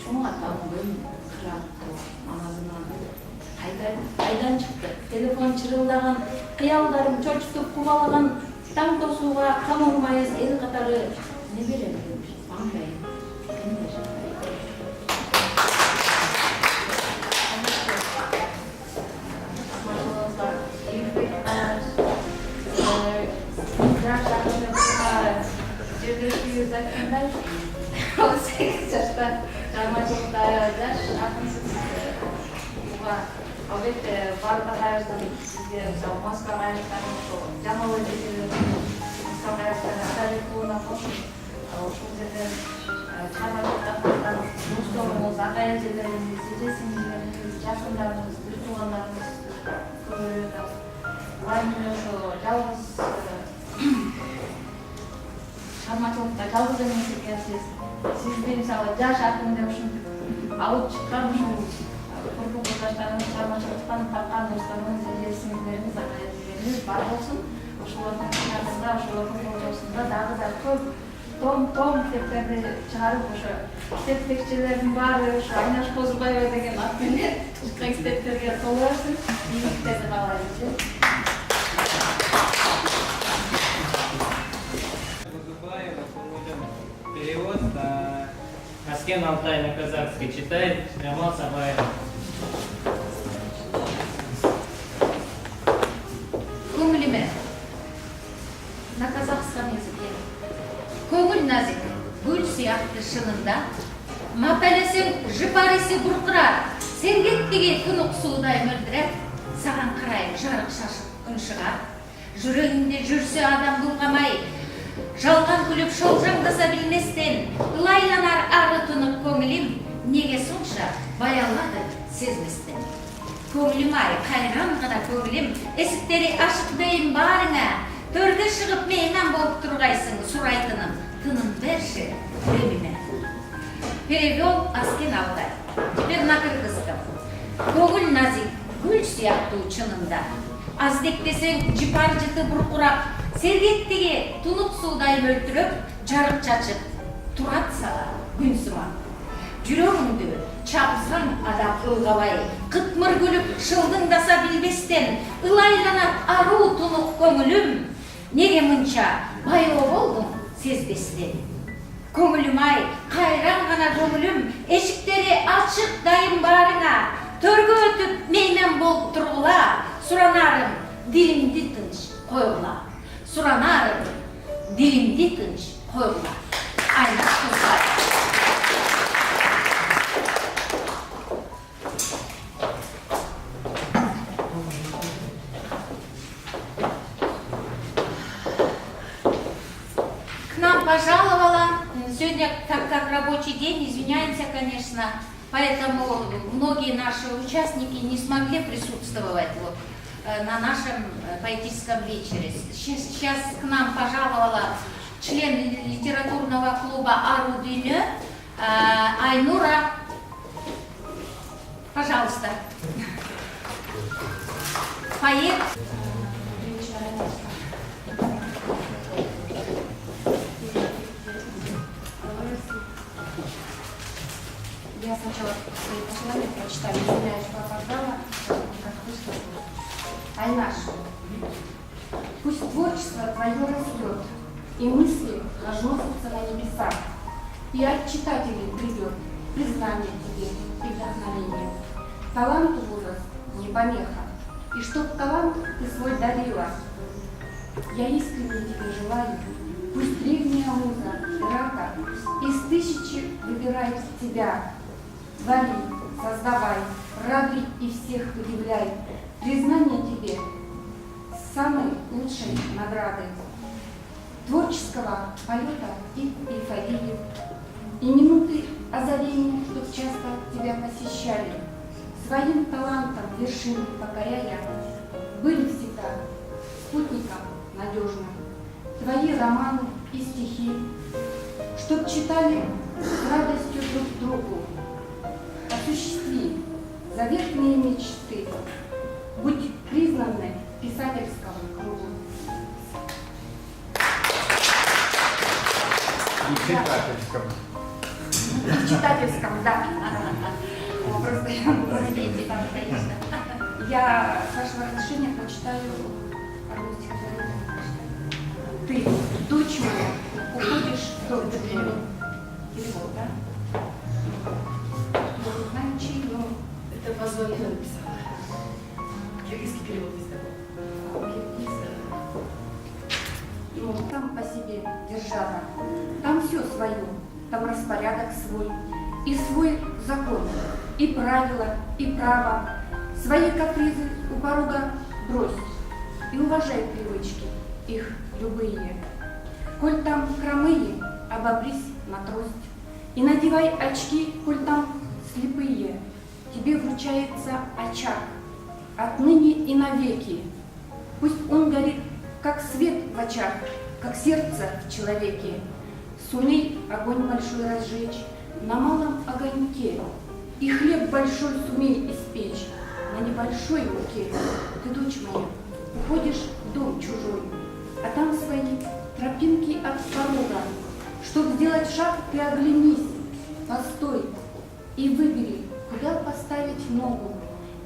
S11: Çoğun atamdın, kırattı, anasından. Aydan çıktı, telefon çırıldagan, kıyaldarım çoçtup kuvalagan, tam tosuğa, tam olmayız el katarı, ne verem demiş, banbayım, Zaten 18 yaşta Ramazan'da yaş, akınsız evet vardı hayatım sizge maska hayatım canavar dediğim maska hayatım tarih kullanmak o şekilde çamaşır
S18: досторумуз, ага эжелерimiz, эже сиңдилерimiz, жакындарыбыз, тугандарыбыз көрүп айнымы ошо жалгыз шармачылыкта жалгыз эмес экенсиз. Сизди мисалы жаш атымда ушинтип алып чыккан ушул курбу курдаштарыңыз, шармачылыктан тапкан досторумуз, эже сиңдилерimiz, ага эжелерimiz бар болсун. Ошолордун кыйнасында, ошолордун колдоосунда дагы да көп том китептерди чыгарып, ошо китептекчилердин баары ошо Айнаш Козубаева деген ат менен чыккан китептерге толо берсин. Ийгиликтерди каалайбыз.
S1: Перевод Аскен Алтай на казахский читает Джамал Сабаев.
S2: Көңіліме на казахском языке. Көңіл назик, гүл сияқты шынында, мапәлесің жыпарысы бұрқырар, сергектіге тұнық судай мөлдіреп, саған қарай жарық шашып күн шығар. Жүрегінде жүрсе адам бұлғамай, жалған күліп шолжаңдаса білместен, ылайланар ары тұнық көңілім, неге сонша баялады сезместен. Көңілім ай, қайран ғана көңілім, есіктері ашық дейін барыңа, төрге шығып мейман болып тұрғайсың, сұрайтыным, тыным берші времеме. Перевел Аскен Алтай. Теперь на кыргызском. Көңіл назик, гүл сияқты чынында. Аздектесең жипар жыты бұрқырап, сергектіге тұнық судай мөлтіріп, жарық чачып, тұрат саға күн сымақ. Жүрегіңді чапсаң адам ылғалай, қытмыр күліп шылдыңдаса білбестен, ылайланат ару тұнық көңілім, неге мұнша байлау болдың сезбестен. Көңілім ай, қайран ғана көңілім, эшіктері ашық дайын барыңа, төрге өтіп мейман болып тұрғыла, сұранарым дилимди тынч қойғыла. Сұранарым дилимди тынч қойғыла. Айнаш Козубаева. Пожаловала. Сегодня, как рабочий день, извиняемся, конечно, поэтому многие наши участники не смогли присутствовать вот, на нашем поэтическом вечере. Сейчас к нам пожаловала член литературного клуба «Ару Дүйнө» Айнура. Пожалуйста. Поэт.
S11: Я сначала свои пожелания прочитаю, извиняюсь, что опоздала, как слышно. Айнаш, пусть творчество твое растет, и мысли возносятся на небеса, и от читателей придет признание тебе и вдохновение. Таланту возраст не помеха, и чтоб талант ты свой дарила. Я искренне тебе желаю, пусть древняя муза Ирака из тысячи выбирает тебя. Твори, создавай, радуй и всех удивляй. Признание тебе самой лучшей наградой. Творческого полета и эйфории. И минуты озарения, что часто тебя посещали. Своим талантом вершины покоряя, были всегда спутником надежным. Твои романы и стихи, чтоб читали с радостью друг другу. Осуществи заветные мечты, будь признанной в писательском кругу.
S15: И в читательском.
S11: В читательском, да. Просто я, с вашего разрешения, прочитаю одно стихотворение. Ты, дочь моя, уходишь в дом Берлина. Перевод, да?
S6: Это позвонила написала. Киргизский перевод есть такой.
S11: Ну, там по себе держава. Там все свое. Там распорядок свой. И свой закон. И правила, и право. Свои капризы у порога брось. И уважай привычки, их любые. Коль там хромые, обопрись на трость. И надевай очки, коль там слепые. Тебе вручается очаг, отныне и навеки. Пусть он горит, как свет в очах, как сердце в человеке. Сумей огонь большой разжечь на малом огоньке, и хлеб большой сумей испечь на небольшой муке. Ты, дочь моя, уходишь в дом чужой, а там свои тропинки от порога. Чтоб сделать шаг, ты оглянись, постой и выбери, куда поставить ногу.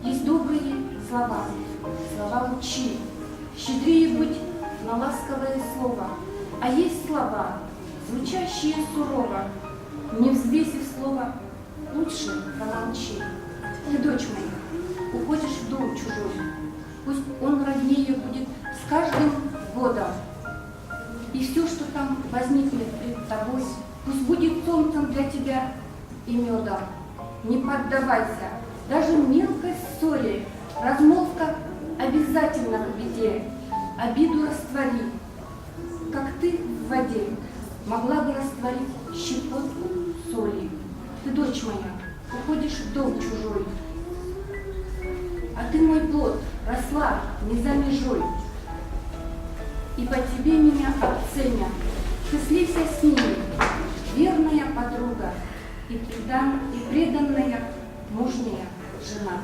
S11: Есть добрые слова, слова учи, щедрее будь на ласковое слово. А есть слова, звучащие сурово, не взвесив слово, лучше промолчи. Ты, дочь моя, уходишь в дом чужой, пусть он роднее будет с каждым годом. И все, что там возникнет пред тобой, пусть будет солнцем для тебя и медом. Не поддавайся, даже мелкой ссоре, размолвка обязательно в беде. Обиду раствори, как ты в воде могла бы растворить щепотку соли. Ты, дочь моя, уходишь в дом чужой, а ты, мой плод, росла не за межой. И по тебе меня оценят. Ты слейся с ними, верная подруга и преданная мужняя жена.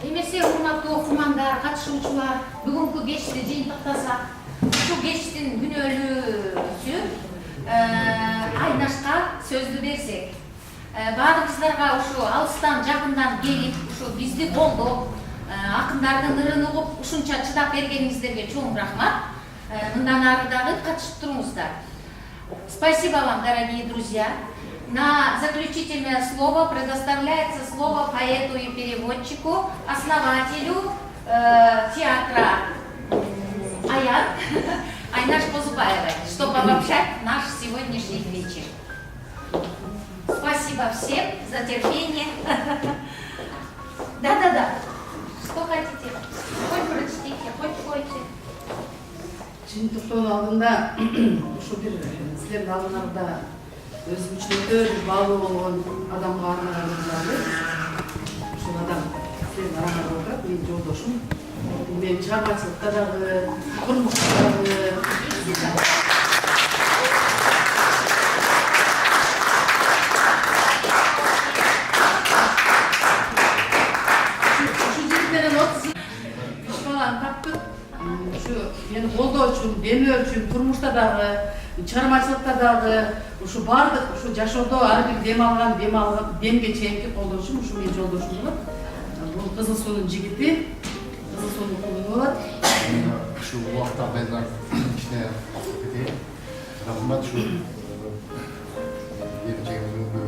S2: Эмесе урматтуу окумандар, катышуучулар, бүгүнкү кечти жыйынтыктасак, ушу кечтин күнөөлүүсү Айнашка сөздү берсек. Баардыгыңыздарга ушу алыстан жакындан келип, ушу бизди колдоп, акындардын ырын угуп, ушунча чыдап бергениңиздерге чоң рахмат. Мындан ары дагы катышып туруңуздар. Спасибо вам, дорогие друзья. На заключительное слово предоставляется слово поэту и переводчику, основателю театра «Аян» Айнаш Козубаевой, чтобы обобщать наш сегодняшний вечер. Спасибо всем за терпение. Да-да-да. Что хотите? Хоть прочтите, хоть пойте.
S6: Жыйынтыктоонун алдында ушу бир силердин алдыңарда өз күчүнө бир баалуу болгон адамга арнаган ушул адам силердин араңарда отурат, менин жолдошум. Мен чыгармачылыкта дагы, турмушта дагы мени колдоо үчүн, демөө үчүн, турмушта дагы, чыгармачылыкта дагы, ушу бардык ушу жашоодо ар бир демге чейинки колдошум ушу менин жолдошум болот. Бул Кызыл Суунун жигити, Кызыл Суунун кулуну болот.
S15: Ушу убакта байдан кичине кетейин. Рахмат ушу берчегиңизге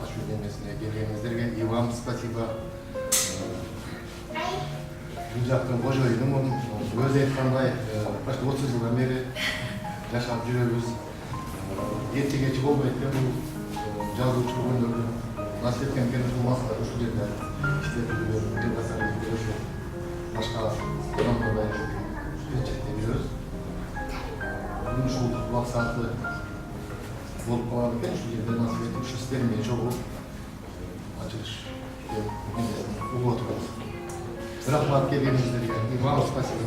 S15: ашу демесине келгениңиздерге. И вам спасибо. Бул жактын кожоюнун өзү айткандай почти 30 жылдан бери жашап жүрөбүз. Эрте кеч болбойт экен бул жазуучу күндөрдү насип эткен экен ушул маселе ушул жерде иштеп жүрөбүз. Башка адамдардай четтен жүрөбүз. Бүгүн ушул убак сааты болуп калган экен, ушул жерде насип этип ушу сиздер менен чогуу ачылыш угуп отурабыз. Рахмат келгениңиздерге. И вам спасибо.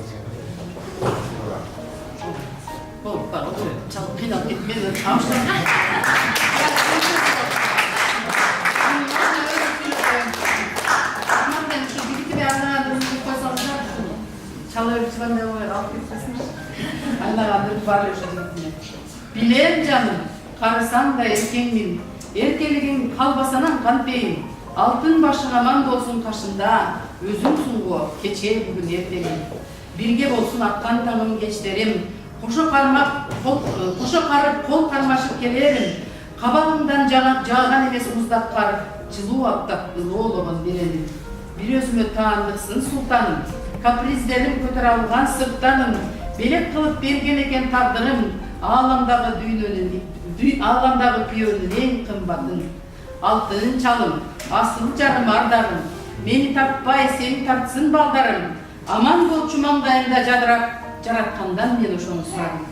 S6: Болуп барып, чалып кыйнап кетмедин, табыштап. Мен ушу бирикип арнаган койсоңуздар, чала берип чыгандай болбой алып кетпесинчи. Айнаган бар ошо. Билем жаным, карасаң да эркеңмин. Эркелигиң калбасанан кантпейин. Алтын башың аман болсун кашында. Өзүңсүң го кече бүгүн эртеңим. Бирге болсун аккан таңым кечтерим. Кошо карып кол кармашып келерим. Кабагыңдан жааган эмес муздак кар, жылуу аптап ылоологон береним. Бир өзүмө таандыксын султаным, каприздерим көтөрө алган сырттаным. Белек кылып берген экен тагдырым, ааламдагы күйөөнүн эң кымбатын. Алтын чалым, асыл жарым ардагым. Мени таппай, сени тартсын балдарым. аман болчу маңдайында жадырап жараткандан мен ошону сурадым.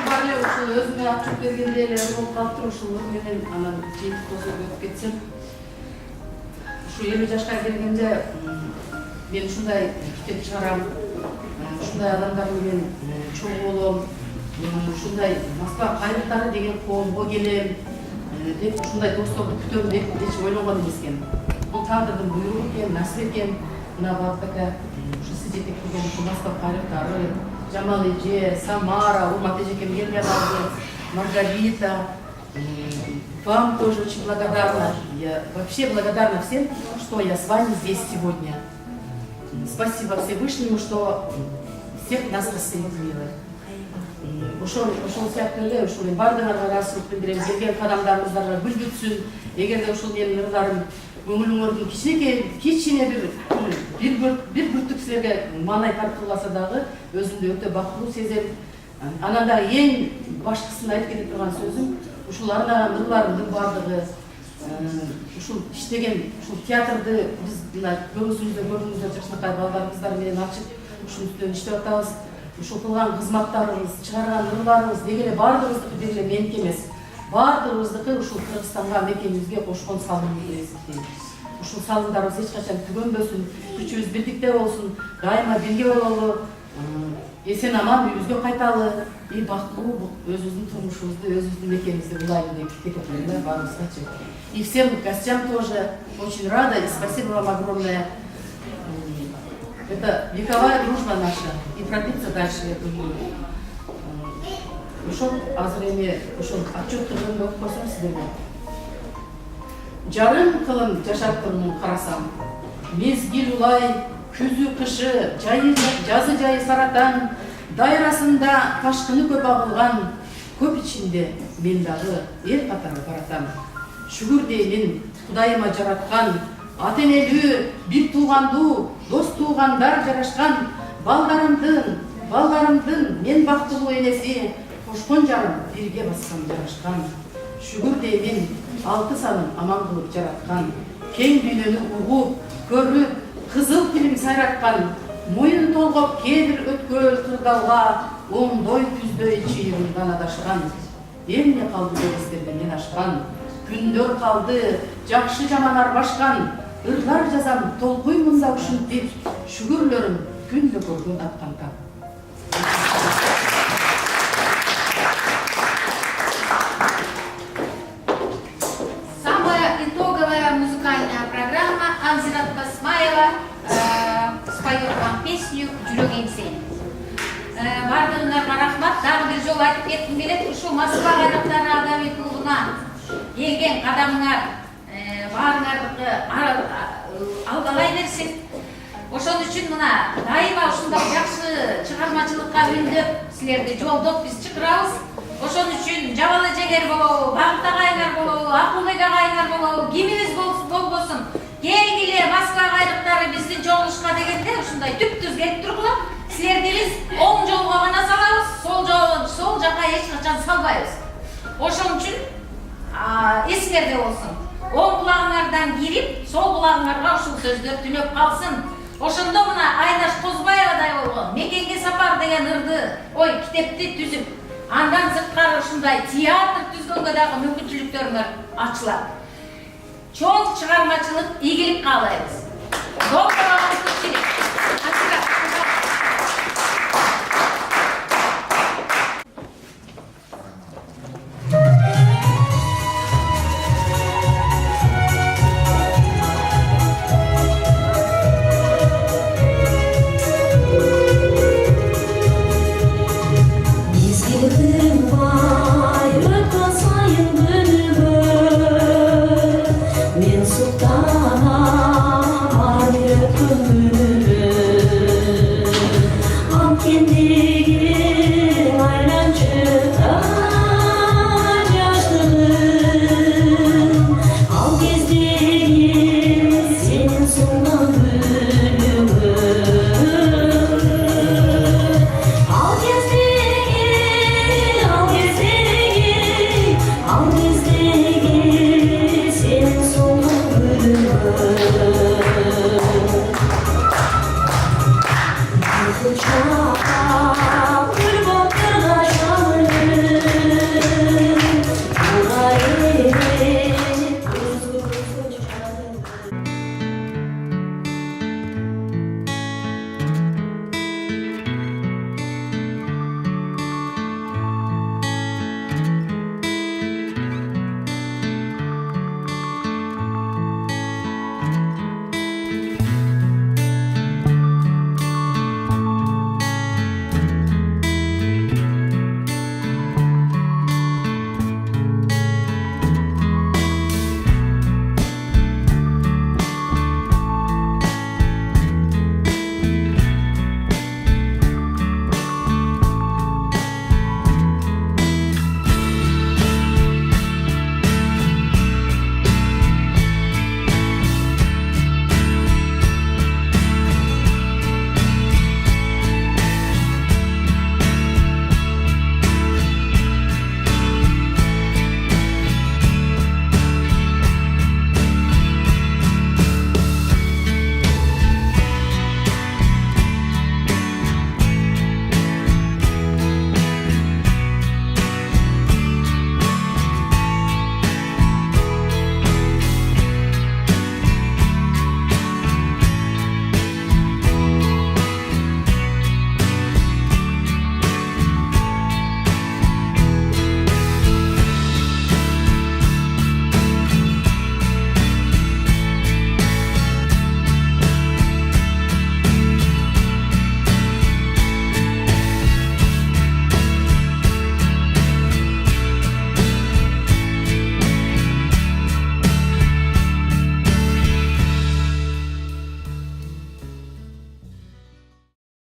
S6: Бар эле ушул өзүмө ачып бергенде эле болуп калыптыр, ушул менен анан жети тосуп өтүп кетсем. Ушу 50 жашка келгенде мен ушундай китеп чыгарам, ушундай адамдар менен чогуу болом, ушундай Москва кайрыктары деген коомго келем деп ушундай досторду күтөм деп эч ойлогон эмес экен. Бул тагдырдын буйругу экен, насип экен. Мына багытака ушу сиз жетектеген ушу Москва кайрыктары, Жамал эже, Самара, Урмат эжекем келбей калды, Маргарита, вам тоже очень благодарна. Я вообще благодарна всем, что я с вами здесь сегодня. Спасибо Всевышнему, что всех нас рассоединило. Ошол сыяктуу эле ушул баардыгыңарга ыраазычылык билдирем. Келген кадамдарыңыздарга гүл бүтсүн. Эгерде ушул менин ырларым көңүлүңөрдүн кичине бир бүртүк силерге маанай тарткыласа дагы өзүмдү өтө бактылуу сезем. Анан да эң башкысын айтып кете турган сөзүм, ушул арнаган ырларымдын баардыгы ушул иштеген ушул театрды биз мына көбүсүңүз көрдүңүздөр, жакшынакай балдарыңыздар менен ачып ушунун үстүнөн иштеп атабыз. Ушул кылган кызматтарыңыз, чыгарган ырларыңыз деги эле баардыгыбыздыкы деги эле меники эмес. Баардыгыбыздыкы ушул Кыргызстанга мекенибизге кошкон салымыбыз деп эсептейм. Ушул салымдарыбыз эч качан түгөнбөсүн, күчүбүз бирдикте болсун, дайыма бирге бололу, эсен аман үйүбүзгө кайталы, бактылуу өзүбүздүн турмушубузду, өзүбүздүн мекенибизди улайлы деп кетип баарыбызгачы. И всем гостям тоже очень рада и спасибо вам огромное. Это вековая дружба наша и продлится дальше, я думаю. Ушул азыр эми ушул отчеттугун окуп койсоң сиздерге. Жарым кылым жашаптырмын карасам, мезгил улай, күзү кышы, жазы жайы саратан, дайрасында ташкыны көп агылган, көп ичинде мен дагы эл катары баратам. Шүгүр деймин Кудайыма жараткан, ата энелүү, бир туугандуу, дос туугандар жарашкан, балдарымдын мен бактылуу энеси, кошкон жарым бирге баскан жарашкан. Шүгүр деймин 6 санын аман кылып жараткан, кең дүйнөнү угуп, көрүп, кызыл тилим сайраткан, моюн толгоп кээ бир өткөл кырдаалга, оңдой түздөй чыйырымдан адашкан. Эмне калды белестерде мен ашкан, күндөр калды, жакшы жаман арбашкан, ырлар жазам толкуймунда ушинтип, шүгүрлөрүм күндө көргөн аткан тап.
S2: Самая итоговая музыкальная программа. Анзират Тасмаева споет вам песню «Жүрөгең сен». Бардығыңарға рахмат. Дагы бир жолу айтып кетким келет. Ушул Москва кайрыктары адабий клубуна келген кадамыңар баарыңардыкы алдалай берсин. Ошон үчүн мына дайыма ушундай жакшы чыгармачылыкка үндөп силерди жолдоп биз чакырабыз. Ошон үчүн Жабал эжеңер болобу, Багыт агайыңар болобу, Акылбек агайыңар болобу, кимибиз болбосун, келгиле Москва кайрыктары биздин жолугушка дегенде ушундай түптүз келип тургула. Силерди биз оң жолго гана салабыз, сол жака эч качан салбайбыз. Ошон үчүн эсиңерде болсун. Оң кулагыңардан кирип, сол кулагыңарга ушул сөздөр түнөп калсын. Ошондо мына Айнаш Козбаевадай болгон Мекенге сапар деген ырды, китепти түзүп, андан сырткары ушундай театр түзгөнгө дагы мүмкүнчүлүктөрүңөр ачылат. Чоң чыгармачылык, ийгилик каалайбыз.